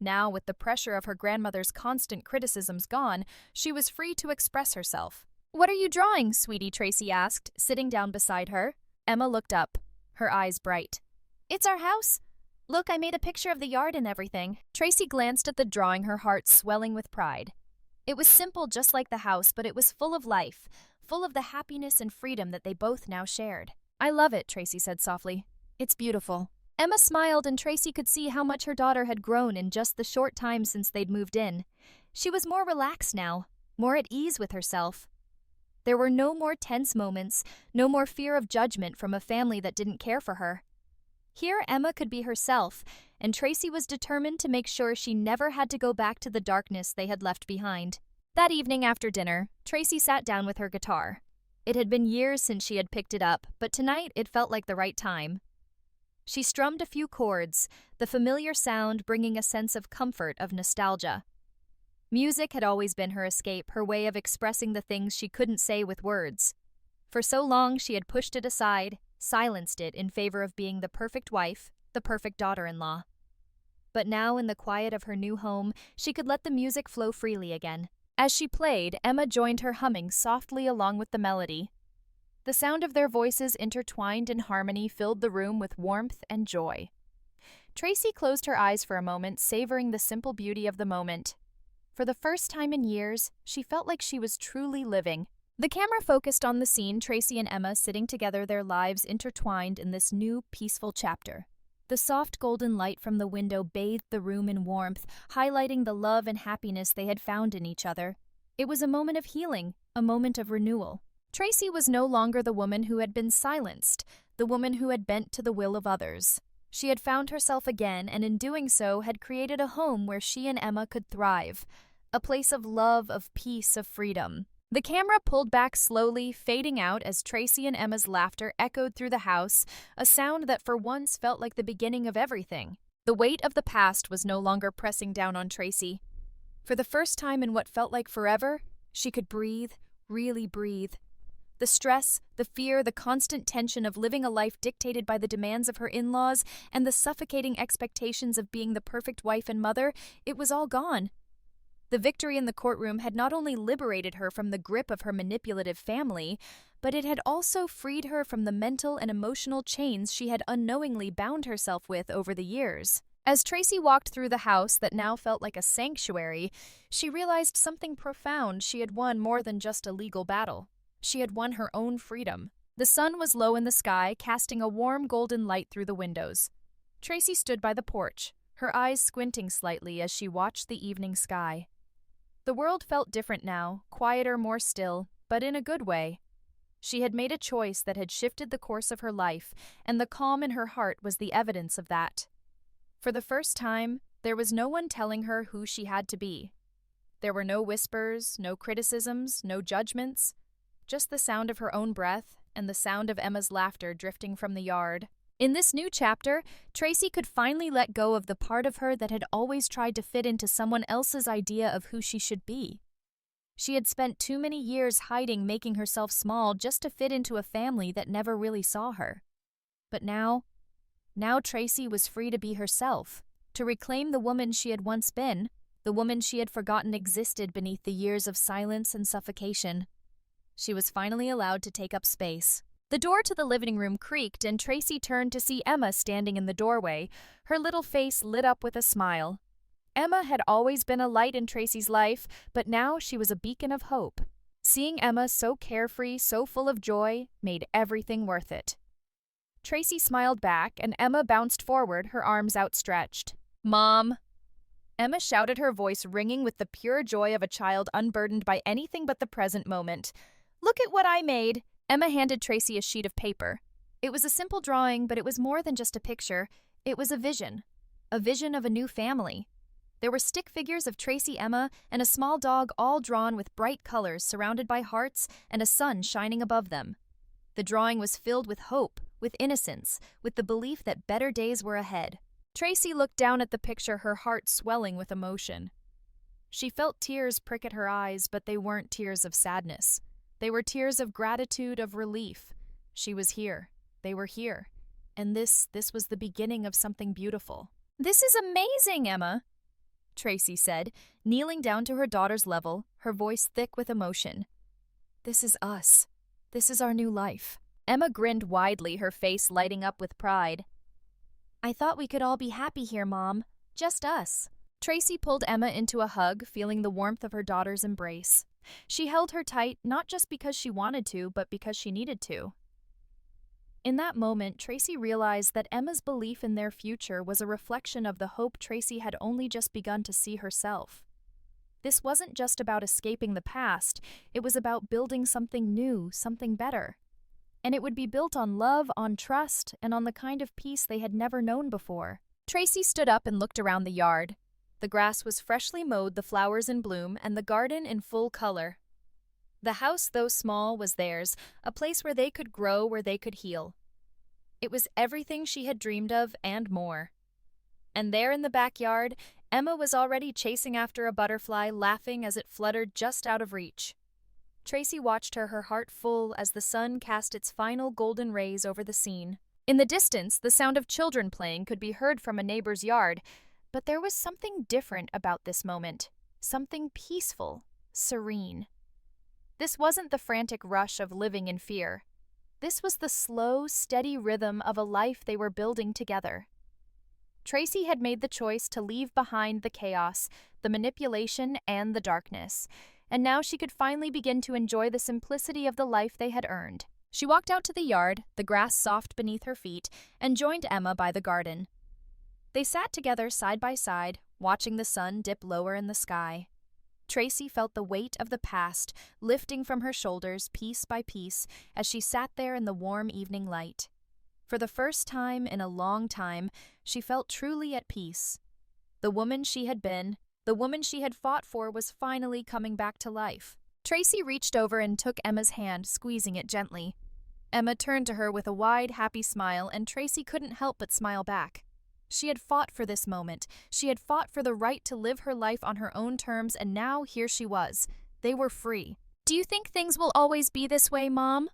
Now, with the pressure of her grandmother's constant criticisms gone, she was free to express herself. "What are you drawing, sweetie?" Tracy asked, sitting down beside her. Emma looked up, her eyes bright. "It's our house. Look, I made a picture of the yard and everything." Tracy glanced at the drawing, her heart swelling with pride. It was simple just like the house, but it was full of life, full of the happiness and freedom that they both now shared. "I love it," Tracy said softly. "It's beautiful." Emma smiled, and Tracy could see how much her daughter had grown in just the short time since they'd moved in. She was more relaxed now, more at ease with herself. There were no more tense moments, no more fear of judgment from a family that didn't care for her. Here Emma could be herself, and Tracy was determined to make sure she never had to go back to the darkness they had left behind. That evening after dinner, Tracy sat down with her guitar. It had been years since she had picked it up, but tonight it felt like the right time. She strummed a few chords, the familiar sound bringing a sense of comfort, of nostalgia. Music had always been her escape, her way of expressing the things she couldn't say with words. For so long she had pushed it aside, silenced it in favor of being the perfect wife, the perfect daughter-in-law. But now, in the quiet of her new home, she could let the music flow freely again. As she played, Emma joined her, humming softly along with the melody. The sound of their voices intertwined in harmony filled the room with warmth and joy. Tracy closed her eyes for a moment, savoring the simple beauty of the moment. For the first time in years, she felt like she was truly living. The camera focused on the scene, Tracy and Emma sitting together, their lives intertwined in this new, peaceful chapter. The soft golden light from the window bathed the room in warmth, highlighting the love and happiness they had found in each other. It was a moment of healing, a moment of renewal. Tracy was no longer the woman who had been silenced, the woman who had bent to the will of others. She had found herself again, and in doing so had created a home where she and Emma could thrive, a place of love, of peace, of freedom. The camera pulled back slowly, fading out as Tracy and Emma's laughter echoed through the house, a sound that for once felt like the beginning of everything. The weight of the past was no longer pressing down on Tracy. For the first time in what felt like forever, she could breathe, really breathe. The stress, the fear, the constant tension of living a life dictated by the demands of her in-laws and the suffocating expectations of being the perfect wife and mother, it was all gone. The victory in the courtroom had not only liberated her from the grip of her manipulative family, but it had also freed her from the mental and emotional chains she had unknowingly bound herself with over the years. As Tracy walked through the house that now felt like a sanctuary, she realized something profound. She had won more than just a legal battle. She had won her own freedom. The sun was low in the sky, casting a warm golden light through the windows. Tracy stood by the porch, her eyes squinting slightly as she watched the evening sky. The world felt different now, quieter, more still, but in a good way. She had made a choice that had shifted the course of her life, and the calm in her heart was the evidence of that. For the first time, there was no one telling her who she had to be. There were no whispers, no criticisms, no judgments. Just the sound of her own breath and the sound of Emma's laughter drifting from the yard. In this new chapter, Tracy could finally let go of the part of her that had always tried to fit into someone else's idea of who she should be. She had spent too many years hiding, making herself small just to fit into a family that never really saw her. But now Tracy was free to be herself, to reclaim the woman she had once been, the woman she had forgotten existed beneath the years of silence and suffocation. She was finally allowed to take up space. The door to the living room creaked, and Tracy turned to see Emma standing in the doorway, her little face lit up with a smile. Emma had always been a light in Tracy's life, but now she was a beacon of hope. Seeing Emma so carefree, so full of joy, made everything worth it. Tracy smiled back, and Emma bounced forward, her arms outstretched. "Mom!" Emma shouted, her voice ringing with the pure joy of a child unburdened by anything but the present moment. "Look at what I made!" Emma handed Tracy a sheet of paper. It was a simple drawing, but it was more than just a picture. It was a vision of a new family. There were stick figures of Tracy, Emma, and a small dog, all drawn with bright colors, surrounded by hearts and a sun shining above them. The drawing was filled with hope, with innocence, with the belief that better days were ahead. Tracy looked down at the picture, her heart swelling with emotion. She felt tears prick at her eyes, but they weren't tears of sadness. They were tears of gratitude, of relief. She was here. They were here. And this was the beginning of something beautiful. "This is amazing, Emma," Tracy said, kneeling down to her daughter's level, her voice thick with emotion. "This is us. This is our new life." Emma grinned widely, her face lighting up with pride. "I thought we could all be happy here, Mom. Just us." Tracy pulled Emma into a hug, feeling the warmth of her daughter's embrace. She held her tight, not just because she wanted to, but because she needed to. In that moment, Tracy realized that Emma's belief in their future was a reflection of the hope Tracy had only just begun to see herself. This wasn't just about escaping the past, it was about building something new, something better. And it would be built on love, on trust, and on the kind of peace they had never known before. Tracy stood up and looked around the yard. The grass was freshly mowed, the flowers in bloom, and the garden in full color. The house, though small, was theirs, a place where they could grow, where they could heal. It was everything she had dreamed of and more. And there in the backyard, Emma was already chasing after a butterfly, laughing as it fluttered just out of reach. Tracy watched her, her heart full, as the sun cast its final golden rays over the scene. In the distance, the sound of children playing could be heard from a neighbor's yard, but there was something different about this moment, something peaceful, serene. This wasn't the frantic rush of living in fear. This was the slow, steady rhythm of a life they were building together. Tracy had made the choice to leave behind the chaos, the manipulation, and the darkness, and now she could finally begin to enjoy the simplicity of the life they had earned. She walked out to the yard, the grass soft beneath her feet, and joined Emma by the garden. They sat together side by side, watching the sun dip lower in the sky. Tracy felt the weight of the past lifting from her shoulders piece by piece as she sat there in the warm evening light. For the first time in a long time, she felt truly at peace. The woman she had been, the woman she had fought for, was finally coming back to life. Tracy reached over and took Emma's hand, squeezing it gently. Emma turned to her with a wide, happy smile, and Tracy couldn't help but smile back. She had fought for this moment. She had fought for the right to live her life on her own terms, and now here she was. They were free. "Do you think things will always be this way, Mom?"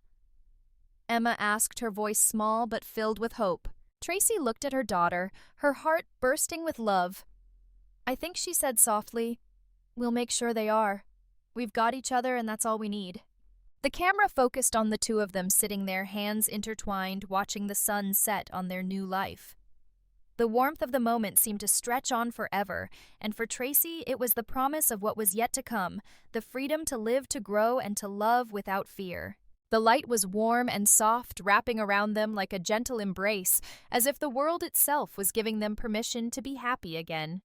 Emma asked, her voice small but filled with hope. Tracy looked at her daughter, her heart bursting with love. "I think," she said softly, "we'll make sure they are. We've got each other, and that's all we need." The camera focused on the two of them sitting there, hands intertwined, watching the sun set on their new life. The warmth of the moment seemed to stretch on forever, and for Tracy, it was the promise of what was yet to come, the freedom to live, to grow, and to love without fear. The light was warm and soft, wrapping around them like a gentle embrace, as if the world itself was giving them permission to be happy again.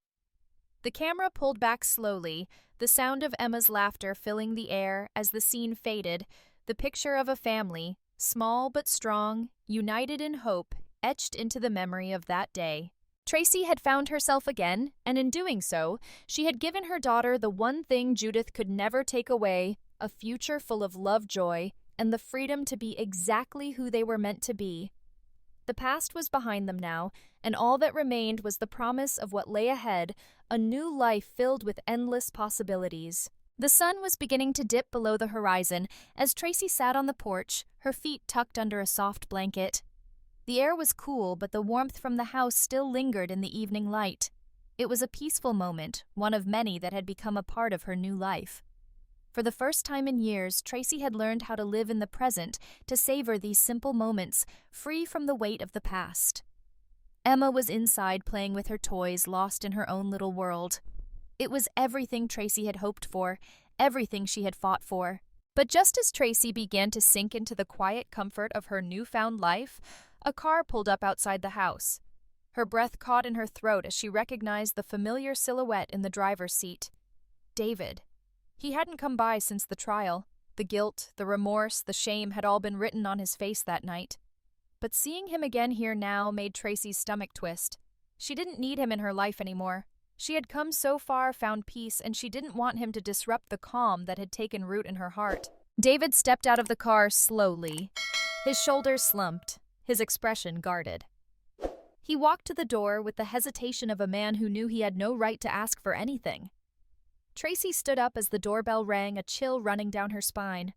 The camera pulled back slowly, the sound of Emma's laughter filling the air as the scene faded, the picture of a family, small but strong, united in hope, etched into the memory of that day. Tracy had found herself again, and in doing so, she had given her daughter the one thing Judith could never take away, a future full of love, joy, and the freedom to be exactly who they were meant to be. The past was behind them now, and all that remained was the promise of what lay ahead, a new life filled with endless possibilities. The sun was beginning to dip below the horizon as Tracy sat on the porch, her feet tucked under a soft blanket. The air was cool, but the warmth from the house still lingered in the evening light. It was a peaceful moment, one of many that had become a part of her new life. For the first time in years, Tracy had learned how to live in the present, to savor these simple moments, free from the weight of the past. Emma was inside playing with her toys, lost in her own little world. It was everything Tracy had hoped for, everything she had fought for. But just as Tracy began to sink into the quiet comfort of her newfound life, a car pulled up outside the house. Her breath caught in her throat as she recognized the familiar silhouette in the driver's seat. David. He hadn't come by since the trial. The guilt, the remorse, the shame had all been written on his face that night. But seeing him again here now made Tracy's stomach twist. She didn't need him in her life anymore. She had come so far, found peace, and she didn't want him to disrupt the calm that had taken root in her heart. David stepped out of the car slowly. His shoulders slumped, his expression guarded. He walked to the door with the hesitation of a man who knew he had no right to ask for anything. Tracy stood up as the doorbell rang, a chill running down her spine.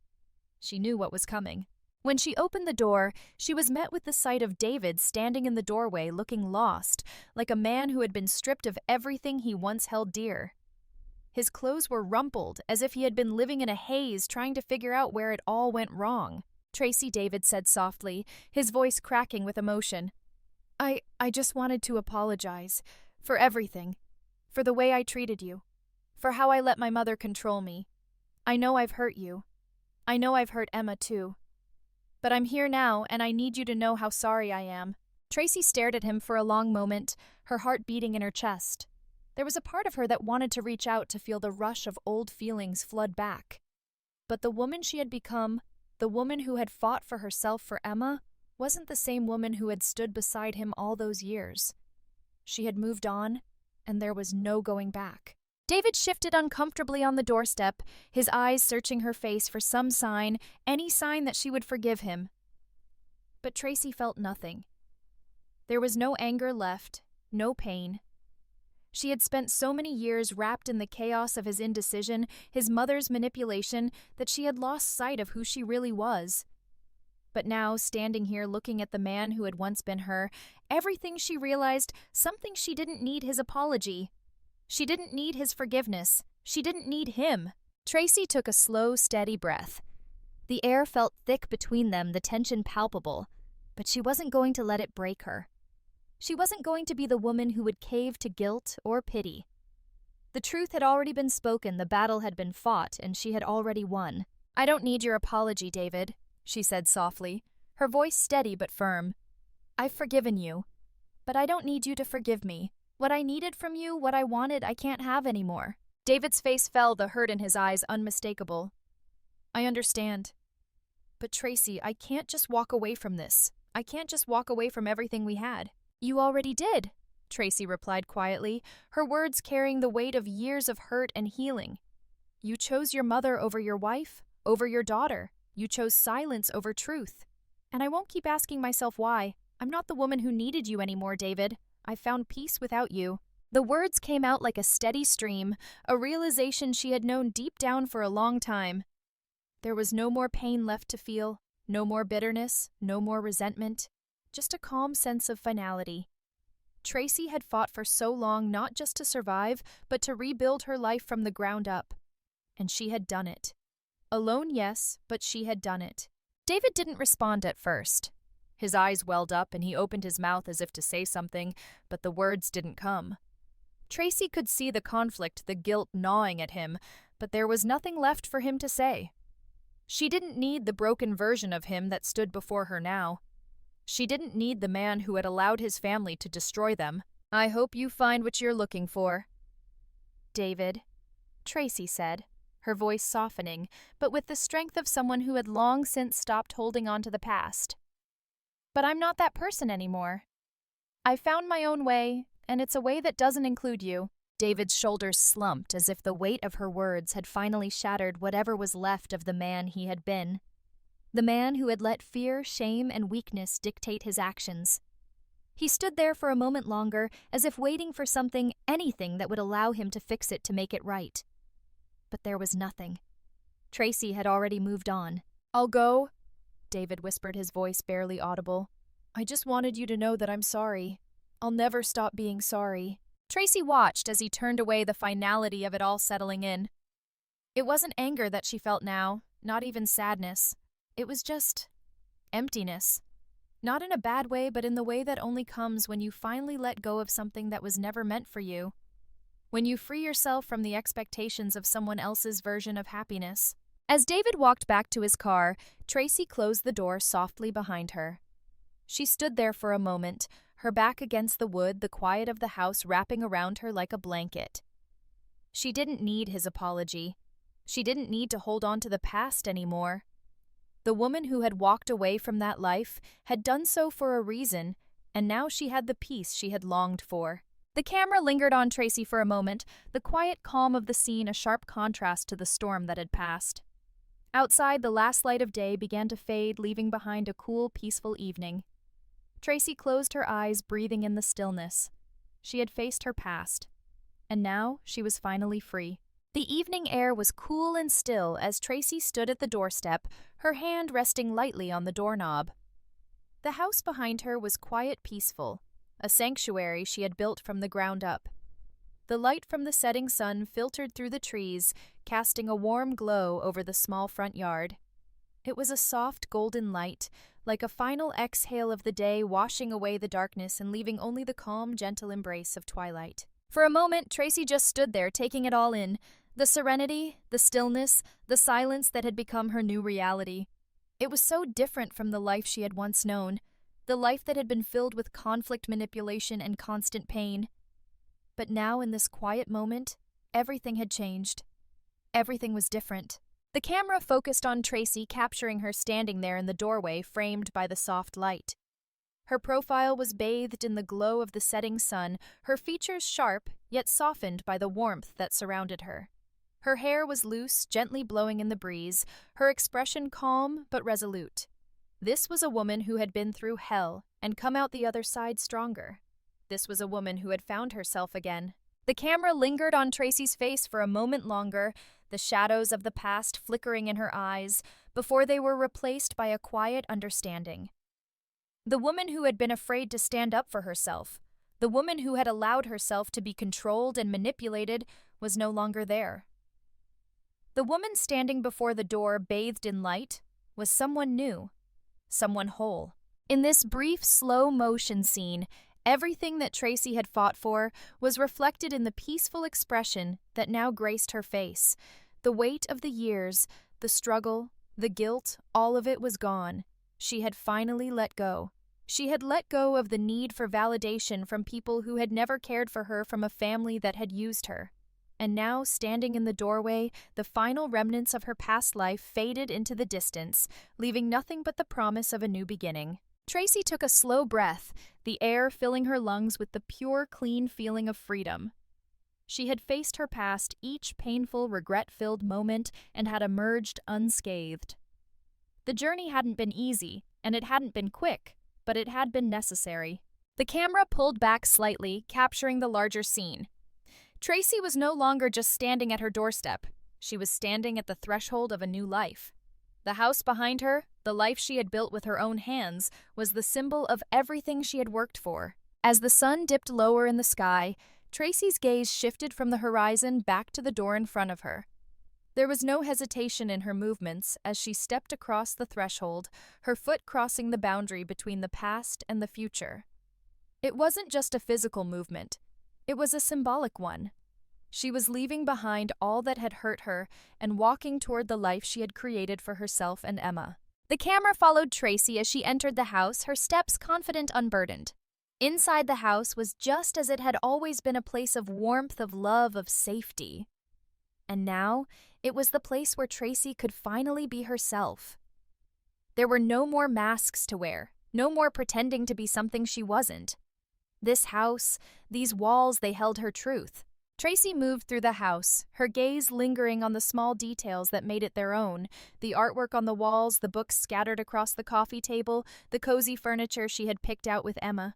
She knew what was coming. When she opened the door, she was met with the sight of David standing in the doorway looking lost, like a man who had been stripped of everything he once held dear. His clothes were rumpled, as if he had been living in a haze trying to figure out where it all went wrong. "Tracy," David said softly, his voice cracking with emotion. I just wanted to apologize. For everything. For the way I treated you. For how I let my mother control me. I know I've hurt you. I know I've hurt Emma too. But I'm here now, and I need you to know how sorry I am." Tracy stared at him for a long moment, her heart beating in her chest. There was a part of her that wanted to reach out to feel the rush of old feelings flood back. But the woman she had become, the woman who had fought for herself for Emma, wasn't the same woman who had stood beside him all those years. She had moved on, and there was no going back. David shifted uncomfortably on the doorstep, his eyes searching her face for some sign, any sign that she would forgive him. But Tracy felt nothing. There was no anger left, no pain. She had spent so many years wrapped in the chaos of his indecision, his mother's manipulation, that she had lost sight of who she really was. But now, standing here looking at the man who had once been her, everything she realized, something she didn't need his apology. She didn't need his forgiveness. She didn't need him. Tracy took a slow, steady breath. The air felt thick between them, the tension palpable, but she wasn't going to let it break her. She wasn't going to be the woman who would cave to guilt or pity. The truth had already been spoken, the battle had been fought, and she had already won. "I don't need your apology, David," she said softly, her voice steady but firm. "I've forgiven you, but I don't need you to forgive me. What I needed from you, what I wanted, I can't have anymore." David's face fell, the hurt in his eyes unmistakable. "I understand. But Tracy, I can't just walk away from this. I can't just walk away from everything we had." "You already did," Tracy replied quietly, her words carrying the weight of years of hurt and healing. "You chose your mother over your wife, over your daughter. You chose silence over truth. And I won't keep asking myself why. I'm not the woman who needed you anymore, David. I found peace without you." The words came out like a steady stream, a realization she had known deep down for a long time. There was no more pain left to feel, no more bitterness, no more resentment, just a calm sense of finality. Tracy had fought for so long not just to survive, but to rebuild her life from the ground up. And she had done it. Alone, yes, but she had done it. David didn't respond at first. His eyes welled up and he opened his mouth as if to say something, but the words didn't come. Tracy could see the conflict, the guilt gnawing at him, but there was nothing left for him to say. She didn't need the broken version of him that stood before her now. She didn't need the man who had allowed his family to destroy them. "I hope you find what you're looking for, David," Tracy said, her voice softening, but with the strength of someone who had long since stopped holding on to the past. "But I'm not that person anymore. I found my own way, and it's a way that doesn't include you." David's shoulders slumped as if the weight of her words had finally shattered whatever was left of the man he had been. The man who had let fear, shame, and weakness dictate his actions. He stood there for a moment longer, as if waiting for something, anything that would allow him to fix it to make it right. But there was nothing. Tracy had already moved on. "I'll go," David whispered, his voice barely audible. "I just wanted you to know that I'm sorry. I'll never stop being sorry." Tracy watched as he turned away, the finality of it all settling in. It wasn't anger that she felt now, not even sadness. It was just emptiness. Not in a bad way, but in the way that only comes when you finally let go of something that was never meant for you. When you free yourself from the expectations of someone else's version of happiness. As David walked back to his car, Tracy closed the door softly behind her. She stood there for a moment, her back against the wood, the quiet of the house wrapping around her like a blanket. She didn't need his apology. She didn't need to hold on to the past anymore. The woman who had walked away from that life had done so for a reason, and now she had the peace she had longed for. The camera lingered on Tracy for a moment, the quiet calm of the scene a sharp contrast to the storm that had passed. Outside, the last light of day began to fade, leaving behind a cool, peaceful evening. Tracy closed her eyes, breathing in the stillness. She had faced her past, and now she was finally free. The evening air was cool and still as Tracy stood at the doorstep, her hand resting lightly on the doorknob. The house behind her was quiet, peaceful, a sanctuary she had built from the ground up. The light from the setting sun filtered through the trees, casting a warm glow over the small front yard. It was a soft golden light, like a final exhale of the day, washing away the darkness and leaving only the calm, gentle embrace of twilight. For a moment, Tracy just stood there, taking it all in. The serenity, the stillness, the silence that had become her new reality. It was so different from the life she had once known, the life that had been filled with conflict, manipulation, and constant pain. But now, in this quiet moment, everything had changed. Everything was different. The camera focused on Tracy, capturing her standing there in the doorway, framed by the soft light. Her profile was bathed in the glow of the setting sun, her features sharp, yet softened by the warmth that surrounded her. Her hair was loose, gently blowing in the breeze, her expression calm but resolute. This was a woman who had been through hell and come out the other side stronger. This was a woman who had found herself again. The camera lingered on Tracy's face for a moment longer, the shadows of the past flickering in her eyes, before they were replaced by a quiet understanding. The woman who had been afraid to stand up for herself, the woman who had allowed herself to be controlled and manipulated, was no longer there. The woman standing before the door, bathed in light, was someone new, someone whole. In this brief, slow-motion scene, everything that Tracy had fought for was reflected in the peaceful expression that now graced her face. The weight of the years, the struggle, the guilt, all of it was gone. She had finally let go. She had let go of the need for validation from people who had never cared for her, from a family that had used her. And now, standing in the doorway, the final remnants of her past life faded into the distance, leaving nothing but the promise of a new beginning. Tracy took a slow breath, the air filling her lungs with the pure, clean feeling of freedom. She had faced her past, each painful, regret-filled moment, and had emerged unscathed. The journey hadn't been easy, and it hadn't been quick, but it had been necessary. The camera pulled back slightly, capturing the larger scene. Tracy was no longer just standing at her doorstep. She was standing at the threshold of a new life. The house behind her, the life she had built with her own hands, was the symbol of everything she had worked for. As the sun dipped lower in the sky, Tracy's gaze shifted from the horizon back to the door in front of her. There was no hesitation in her movements as she stepped across the threshold, her foot crossing the boundary between the past and the future. It wasn't just a physical movement. It was a symbolic one. She was leaving behind all that had hurt her and walking toward the life she had created for herself and Emma. The camera followed Tracy as she entered the house, her steps confident, unburdened. Inside the house was just as it had always been, a place of warmth, of love, of safety. And now, it was the place where Tracy could finally be herself. There were no more masks to wear, no more pretending to be something she wasn't. This house, these walls, they held her truth. Tracy moved through the house, her gaze lingering on the small details that made it their own, the artwork on the walls, the books scattered across the coffee table, the cozy furniture she had picked out with Emma.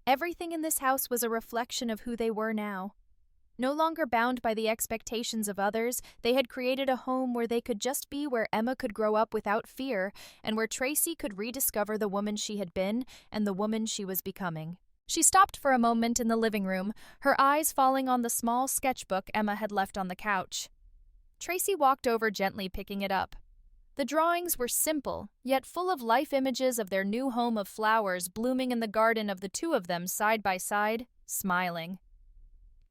Everything in this house was a reflection of who they were now. No longer bound by the expectations of others, they had created a home where they could just be, where Emma could grow up without fear, and where Tracy could rediscover the woman she had been and the woman she was becoming. She stopped for a moment in the living room, her eyes falling on the small sketchbook Emma had left on the couch. Tracy walked over, gently picking it up. The drawings were simple, yet full of life images of their new home, of flowers blooming in the garden, of the two of them side by side, smiling.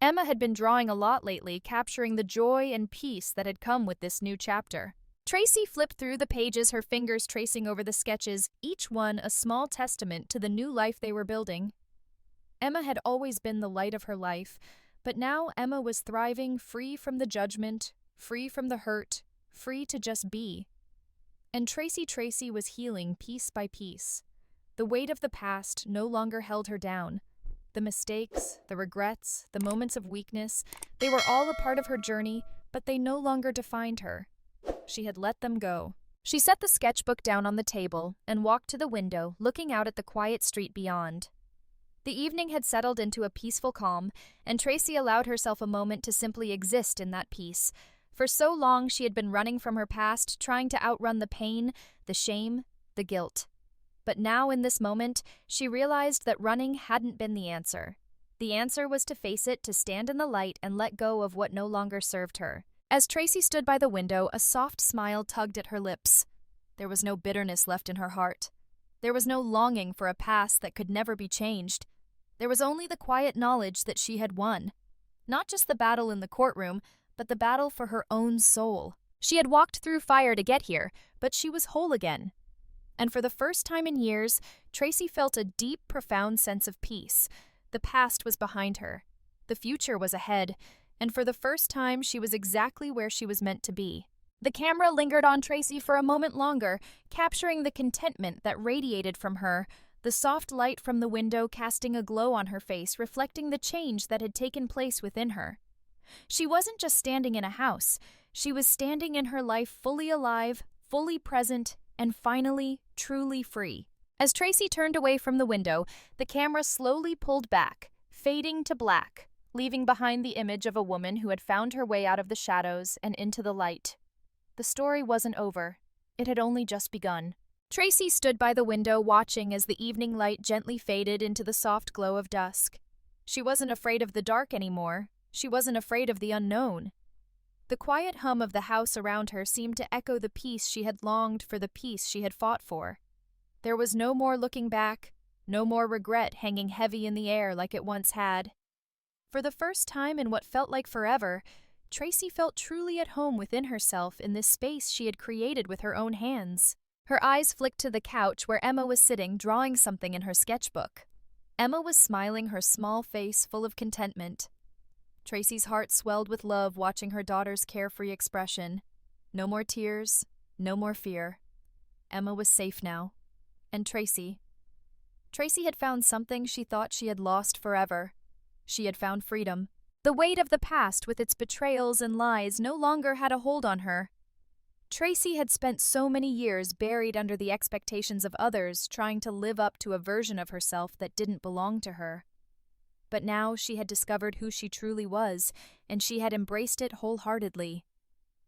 Emma had been drawing a lot lately, capturing the joy and peace that had come with this new chapter. Tracy flipped through the pages, her fingers tracing over the sketches, each one a small testament to the new life they were building. Emma had always been the light of her life, but now Emma was thriving, free from the judgment, free from the hurt, free to just be. And Tracy was healing piece by piece. The weight of the past no longer held her down. The mistakes, the regrets, the moments of weakness, they were all a part of her journey, but they no longer defined her. She had let them go. She set the sketchbook down on the table and walked to the window, looking out at the quiet street beyond. The evening had settled into a peaceful calm, and Tracy allowed herself a moment to simply exist in that peace. For so long she had been running from her past, trying to outrun the pain, the shame, the guilt. But now in this moment, she realized that running hadn't been the answer. The answer was to face it, to stand in the light and let go of what no longer served her. As Tracy stood by the window, a soft smile tugged at her lips. There was no bitterness left in her heart. There was no longing for a past that could never be changed. There was only the quiet knowledge that she had won. Not just the battle in the courtroom, but the battle for her own soul. She had walked through fire to get here, but she was whole again. And for the first time in years, Tracy felt a deep, profound sense of peace. The past was behind her. The future was ahead, and for the first time she was exactly where she was meant to be. The camera lingered on Tracy for a moment longer, capturing the contentment that radiated from her, the soft light from the window casting a glow on her face, reflecting the change that had taken place within her. She wasn't just standing in a house, she was standing in her life fully alive, fully present, and finally, truly free. As Tracy turned away from the window, the camera slowly pulled back, fading to black, leaving behind the image of a woman who had found her way out of the shadows and into the light. The story wasn't over. It had only just begun. Tracy stood by the window watching as the evening light gently faded into the soft glow of dusk. She wasn't afraid of the dark anymore. She wasn't afraid of the unknown. The quiet hum of the house around her seemed to echo the peace she had longed for, the peace she had fought for. There was no more looking back, no more regret hanging heavy in the air like it once had. For the first time in what felt like forever, Tracy felt truly at home within herself in this space she had created with her own hands. Her eyes flicked to the couch where Emma was sitting, drawing something in her sketchbook. Emma was smiling, her small face full of contentment. Tracy's heart swelled with love watching her daughter's carefree expression. No more tears, no more fear. Emma was safe now. And Tracy had found something she thought she had lost forever. She had found freedom. The weight of the past with its betrayals and lies no longer had a hold on her. Tracy had spent so many years buried under the expectations of others, trying to live up to a version of herself that didn't belong to her. But now she had discovered who she truly was, and she had embraced it wholeheartedly.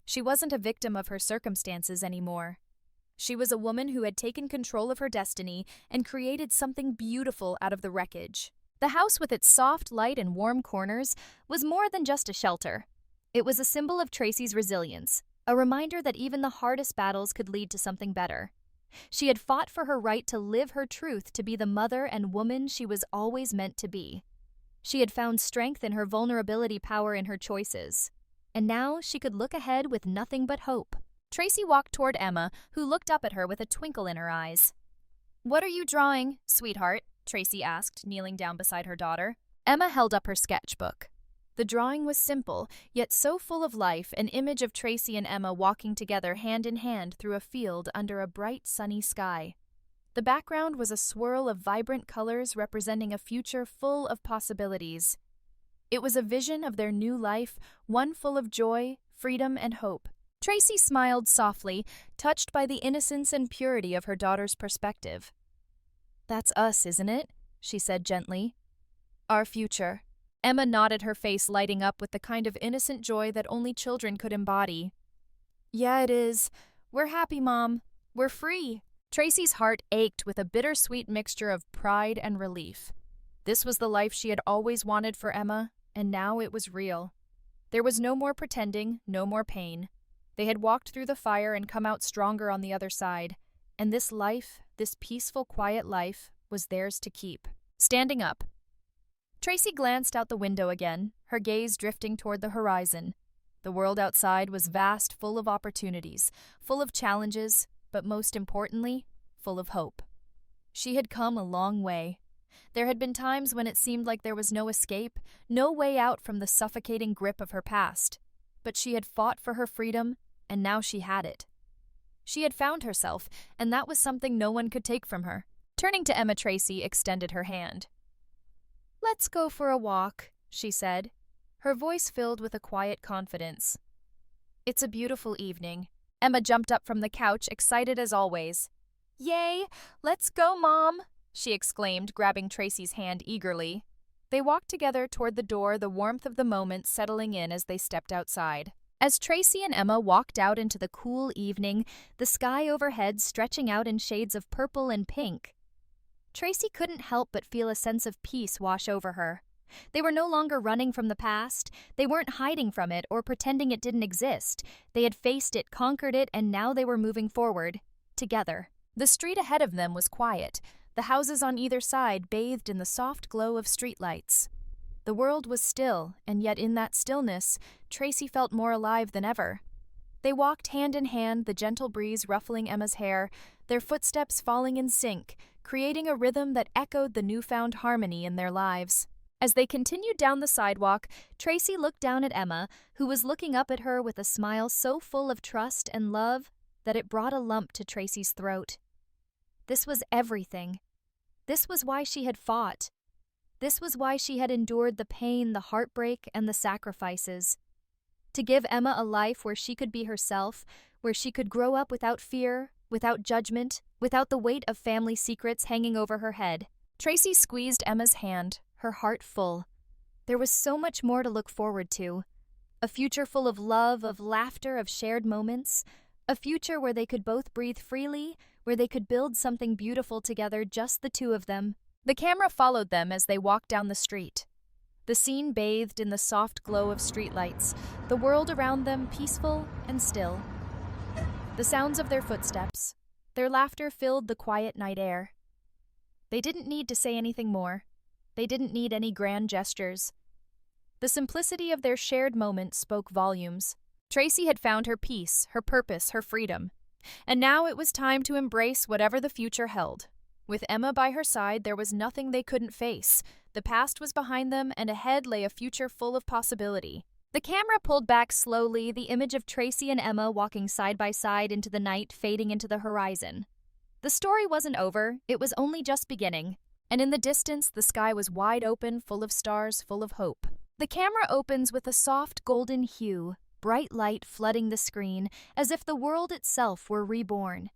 She wasn't a victim of her circumstances anymore. She was a woman who had taken control of her destiny and created something beautiful out of the wreckage. The house with its soft light and warm corners was more than just a shelter. It was a symbol of Tracy's resilience, a reminder that even the hardest battles could lead to something better. She had fought for her right to live her truth, to be the mother and woman she was always meant to be. She had found strength in her vulnerability, power in her choices. And now she could look ahead with nothing but hope. Tracy walked toward Emma, who looked up at her with a twinkle in her eyes. "What are you drawing, sweetheart?" Tracy asked, kneeling down beside her daughter. Emma held up her sketchbook. The drawing was simple, yet so full of life, an image of Tracy and Emma walking together hand in hand through a field under a bright, sunny sky. The background was a swirl of vibrant colors representing a future full of possibilities. It was a vision of their new life, one full of joy, freedom, and hope. Tracy smiled softly, touched by the innocence and purity of her daughter's perspective. "That's us, isn't it?" she said gently. "Our future." Emma nodded, her face lighting up with the kind of innocent joy that only children could embody. "Yeah, it is. We're happy, Mom. We're free." Tracy's heart ached with a bittersweet mixture of pride and relief. This was the life she had always wanted for Emma, and now it was real. There was no more pretending, no more pain. They had walked through the fire and come out stronger on the other side, and this life, this peaceful, quiet life, was theirs to keep. Standing up, Tracy glanced out the window again, her gaze drifting toward the horizon. The world outside was vast, full of opportunities, full of challenges, but most importantly, full of hope. She had come a long way. There had been times when it seemed like there was no escape, no way out from the suffocating grip of her past. But she had fought for her freedom, and now she had it. She had found herself, and that was something no one could take from her. Turning to Emma, Tracy extended her hand. "Let's go for a walk," she said, her voice filled with a quiet confidence. "It's a beautiful evening." Emma jumped up from the couch, excited as always. "Yay! Let's go, Mom!" she exclaimed, grabbing Tracy's hand eagerly. They walked together toward the door, the warmth of the moment settling in as they stepped outside. As Tracy and Emma walked out into the cool evening, the sky overhead stretching out in shades of purple and pink, Tracy couldn't help but feel a sense of peace wash over her. They were no longer running from the past. They weren't hiding from it or pretending it didn't exist. They had faced it, conquered it, and now they were moving forward, together. The street ahead of them was quiet, the houses on either side bathed in the soft glow of streetlights. The world was still, and yet in that stillness, Tracy felt more alive than ever. They walked hand in hand, the gentle breeze ruffling Emma's hair, their footsteps falling in sync, creating a rhythm that echoed the newfound harmony in their lives. As they continued down the sidewalk, Tracy looked down at Emma, who was looking up at her with a smile so full of trust and love that it brought a lump to Tracy's throat. This was everything. This was why she had fought. This was why she had endured the pain, the heartbreak, and the sacrifices. To give Emma a life where she could be herself, where she could grow up without fear, without judgment, without the weight of family secrets hanging over her head. Tracy squeezed Emma's hand, her heart full. There was so much more to look forward to. A future full of love, of laughter, of shared moments. A future where they could both breathe freely, where they could build something beautiful together, just the two of them. The camera followed them as they walked down the street. The scene bathed in the soft glow of streetlights, the world around them peaceful and still. The sounds of their footsteps, their laughter filled the quiet night air. They didn't need to say anything more. They didn't need any grand gestures. The simplicity of their shared moment spoke volumes. Tracy had found her peace, her purpose, her freedom. And now it was time to embrace whatever the future held. With Emma by her side, there was nothing they couldn't face. The past was behind them, and ahead lay a future full of possibility. The camera pulled back slowly, the image of Tracy and Emma walking side by side into the night, fading into the horizon. The story wasn't over, it was only just beginning. And in the distance, the sky was wide open, full of stars, full of hope. The camera opens with a soft golden hue, bright light flooding the screen, as if the world itself were reborn.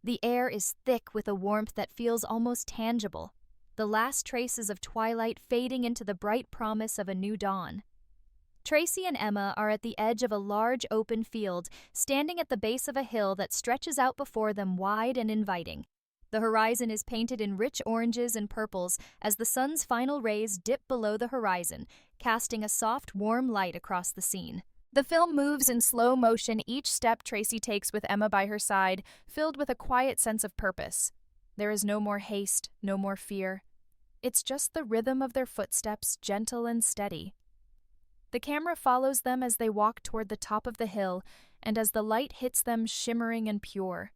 The air is thick with a warmth that feels almost tangible, the last traces of twilight fading into the bright promise of a new dawn. Tracy and Emma are at the edge of a large open field, standing at the base of a hill that stretches out before them wide and inviting. The horizon is painted in rich oranges and purples as the sun's final rays dip below the horizon, casting a soft, warm light across the scene. The film moves in slow motion, each step Tracy takes with Emma by her side, filled with a quiet sense of purpose. There is no more haste, no more fear. It's just the rhythm of their footsteps, gentle and steady. The camera follows them as they walk toward the top of the hill, and as the light hits them shimmering and pure.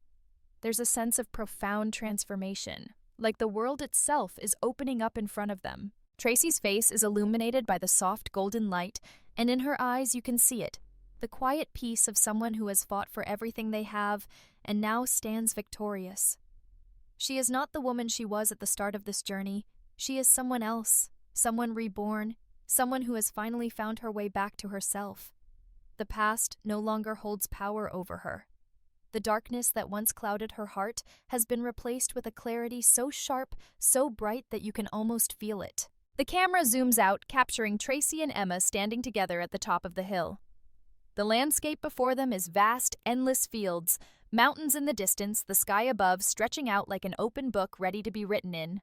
There's a sense of profound transformation, like the world itself is opening up in front of them. Tracy's face is illuminated by the soft golden light, and in her eyes you can see it, the quiet peace of someone who has fought for everything they have and now stands victorious. She is not the woman she was at the start of this journey. She is someone else, someone reborn, someone who has finally found her way back to herself. The past no longer holds power over her. The darkness that once clouded her heart has been replaced with a clarity so sharp, so bright that you can almost feel it. The camera zooms out, capturing Tracy and Emma standing together at the top of the hill. The landscape before them is vast, endless fields, mountains in the distance, the sky above stretching out like an open book ready to be written in.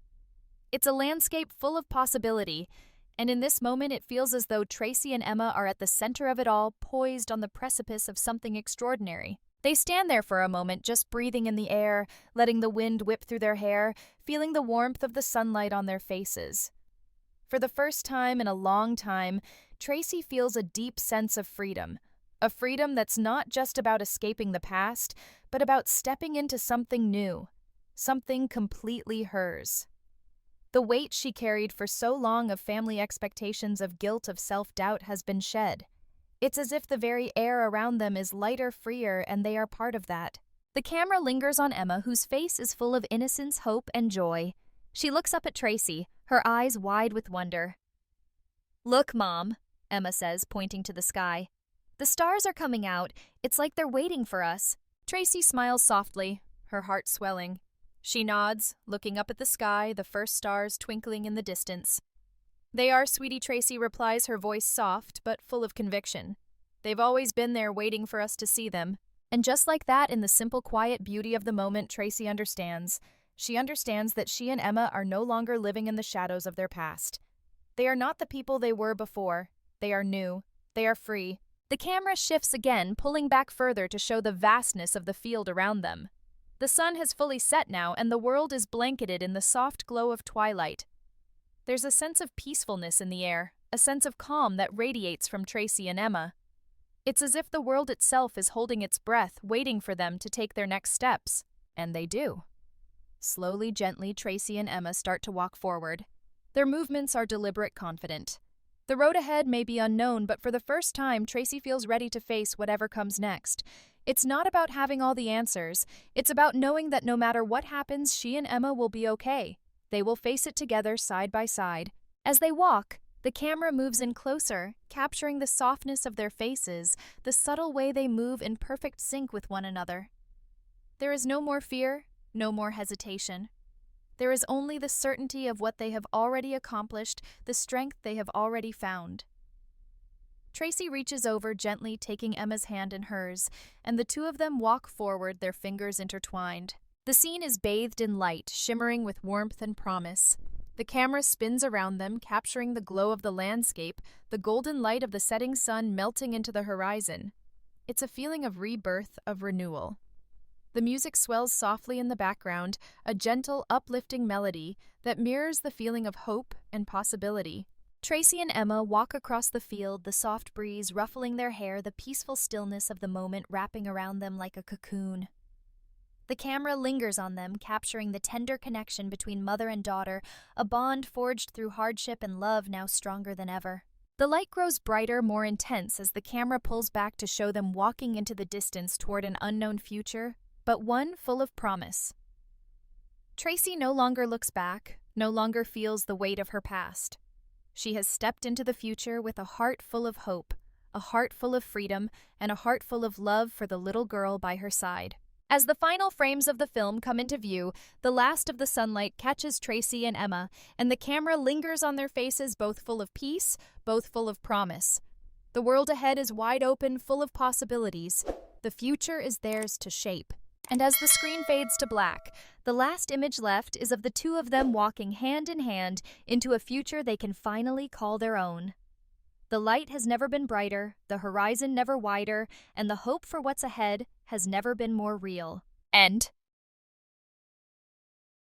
It's a landscape full of possibility, and in this moment it feels as though Tracy and Emma are at the center of it all, poised on the precipice of something extraordinary. They stand there for a moment, just breathing in the air, letting the wind whip through their hair, feeling the warmth of the sunlight on their faces. For the first time in a long time, Tracy feels a deep sense of freedom, A freedom that's not just about escaping the past, but about stepping into something new, something completely hers. The weight she carried for so long of family expectations, of guilt, of self-doubt has been shed. It's as if the very air around them is lighter, freer, and they are part of that. The camera lingers on Emma, whose face is full of innocence, hope, and joy. She looks up at Tracy, her eyes wide with wonder. "Look, Mom," Emma says, pointing to the sky. "The stars are coming out. It's like they're waiting for us." Tracy smiles softly, her heart swelling. She nods, looking up at the sky, the first stars twinkling in the distance. "They are, sweetie," Tracy replies, her voice soft but full of conviction. "They've always been there waiting for us to see them." And just like that, in the simple, quiet beauty of the moment, Tracy understands. She understands that she and Emma are no longer living in the shadows of their past. They are not the people they were before. They are new. They are free. The camera shifts again, pulling back further to show the vastness of the field around them. The sun has fully set now, and the world is blanketed in the soft glow of twilight. There's a sense of peacefulness in the air, a sense of calm that radiates from Tracy and Emma. It's as if the world itself is holding its breath, waiting for them to take their next steps. And they do. Slowly, gently, Tracy and Emma start to walk forward. Their movements are deliberate, confident. The road ahead may be unknown, but for the first time, Tracy feels ready to face whatever comes next. It's not about having all the answers. It's about knowing that no matter what happens, she and Emma will be okay. They will face it together, side by side. As they walk, the camera moves in closer, capturing the softness of their faces, the subtle way they move in perfect sync with one another. There is no more fear, no more hesitation. There is only the certainty of what they have already accomplished, the strength they have already found. Tracy reaches over, gently taking Emma's hand in hers, and the two of them walk forward, their fingers intertwined. The scene is bathed in light, shimmering with warmth and promise. The camera spins around them, capturing the glow of the landscape, the golden light of the setting sun melting into the horizon. It's a feeling of rebirth, of renewal. The music swells softly in the background, a gentle, uplifting melody that mirrors the feeling of hope and possibility. Tracy and Emma walk across the field, the soft breeze ruffling their hair, the peaceful stillness of the moment wrapping around them like a cocoon. The camera lingers on them, capturing the tender connection between mother and daughter, a bond forged through hardship and love now stronger than ever. The light grows brighter, more intense as the camera pulls back to show them walking into the distance toward an unknown future, but one full of promise. Tracy no longer looks back, no longer feels the weight of her past. She has stepped into the future with a heart full of hope, a heart full of freedom, and a heart full of love for the little girl by her side. As the final frames of the film come into view, the last of the sunlight catches Tracy and Emma, and the camera lingers on their faces, both full of peace, both full of promise. The world ahead is wide open, full of possibilities. The future is theirs to shape. And as the screen fades to black, the last image left is of the two of them walking hand in hand into a future they can finally call their own. The light has never been brighter, the horizon never wider, and the hope for what's ahead has never been more real. End.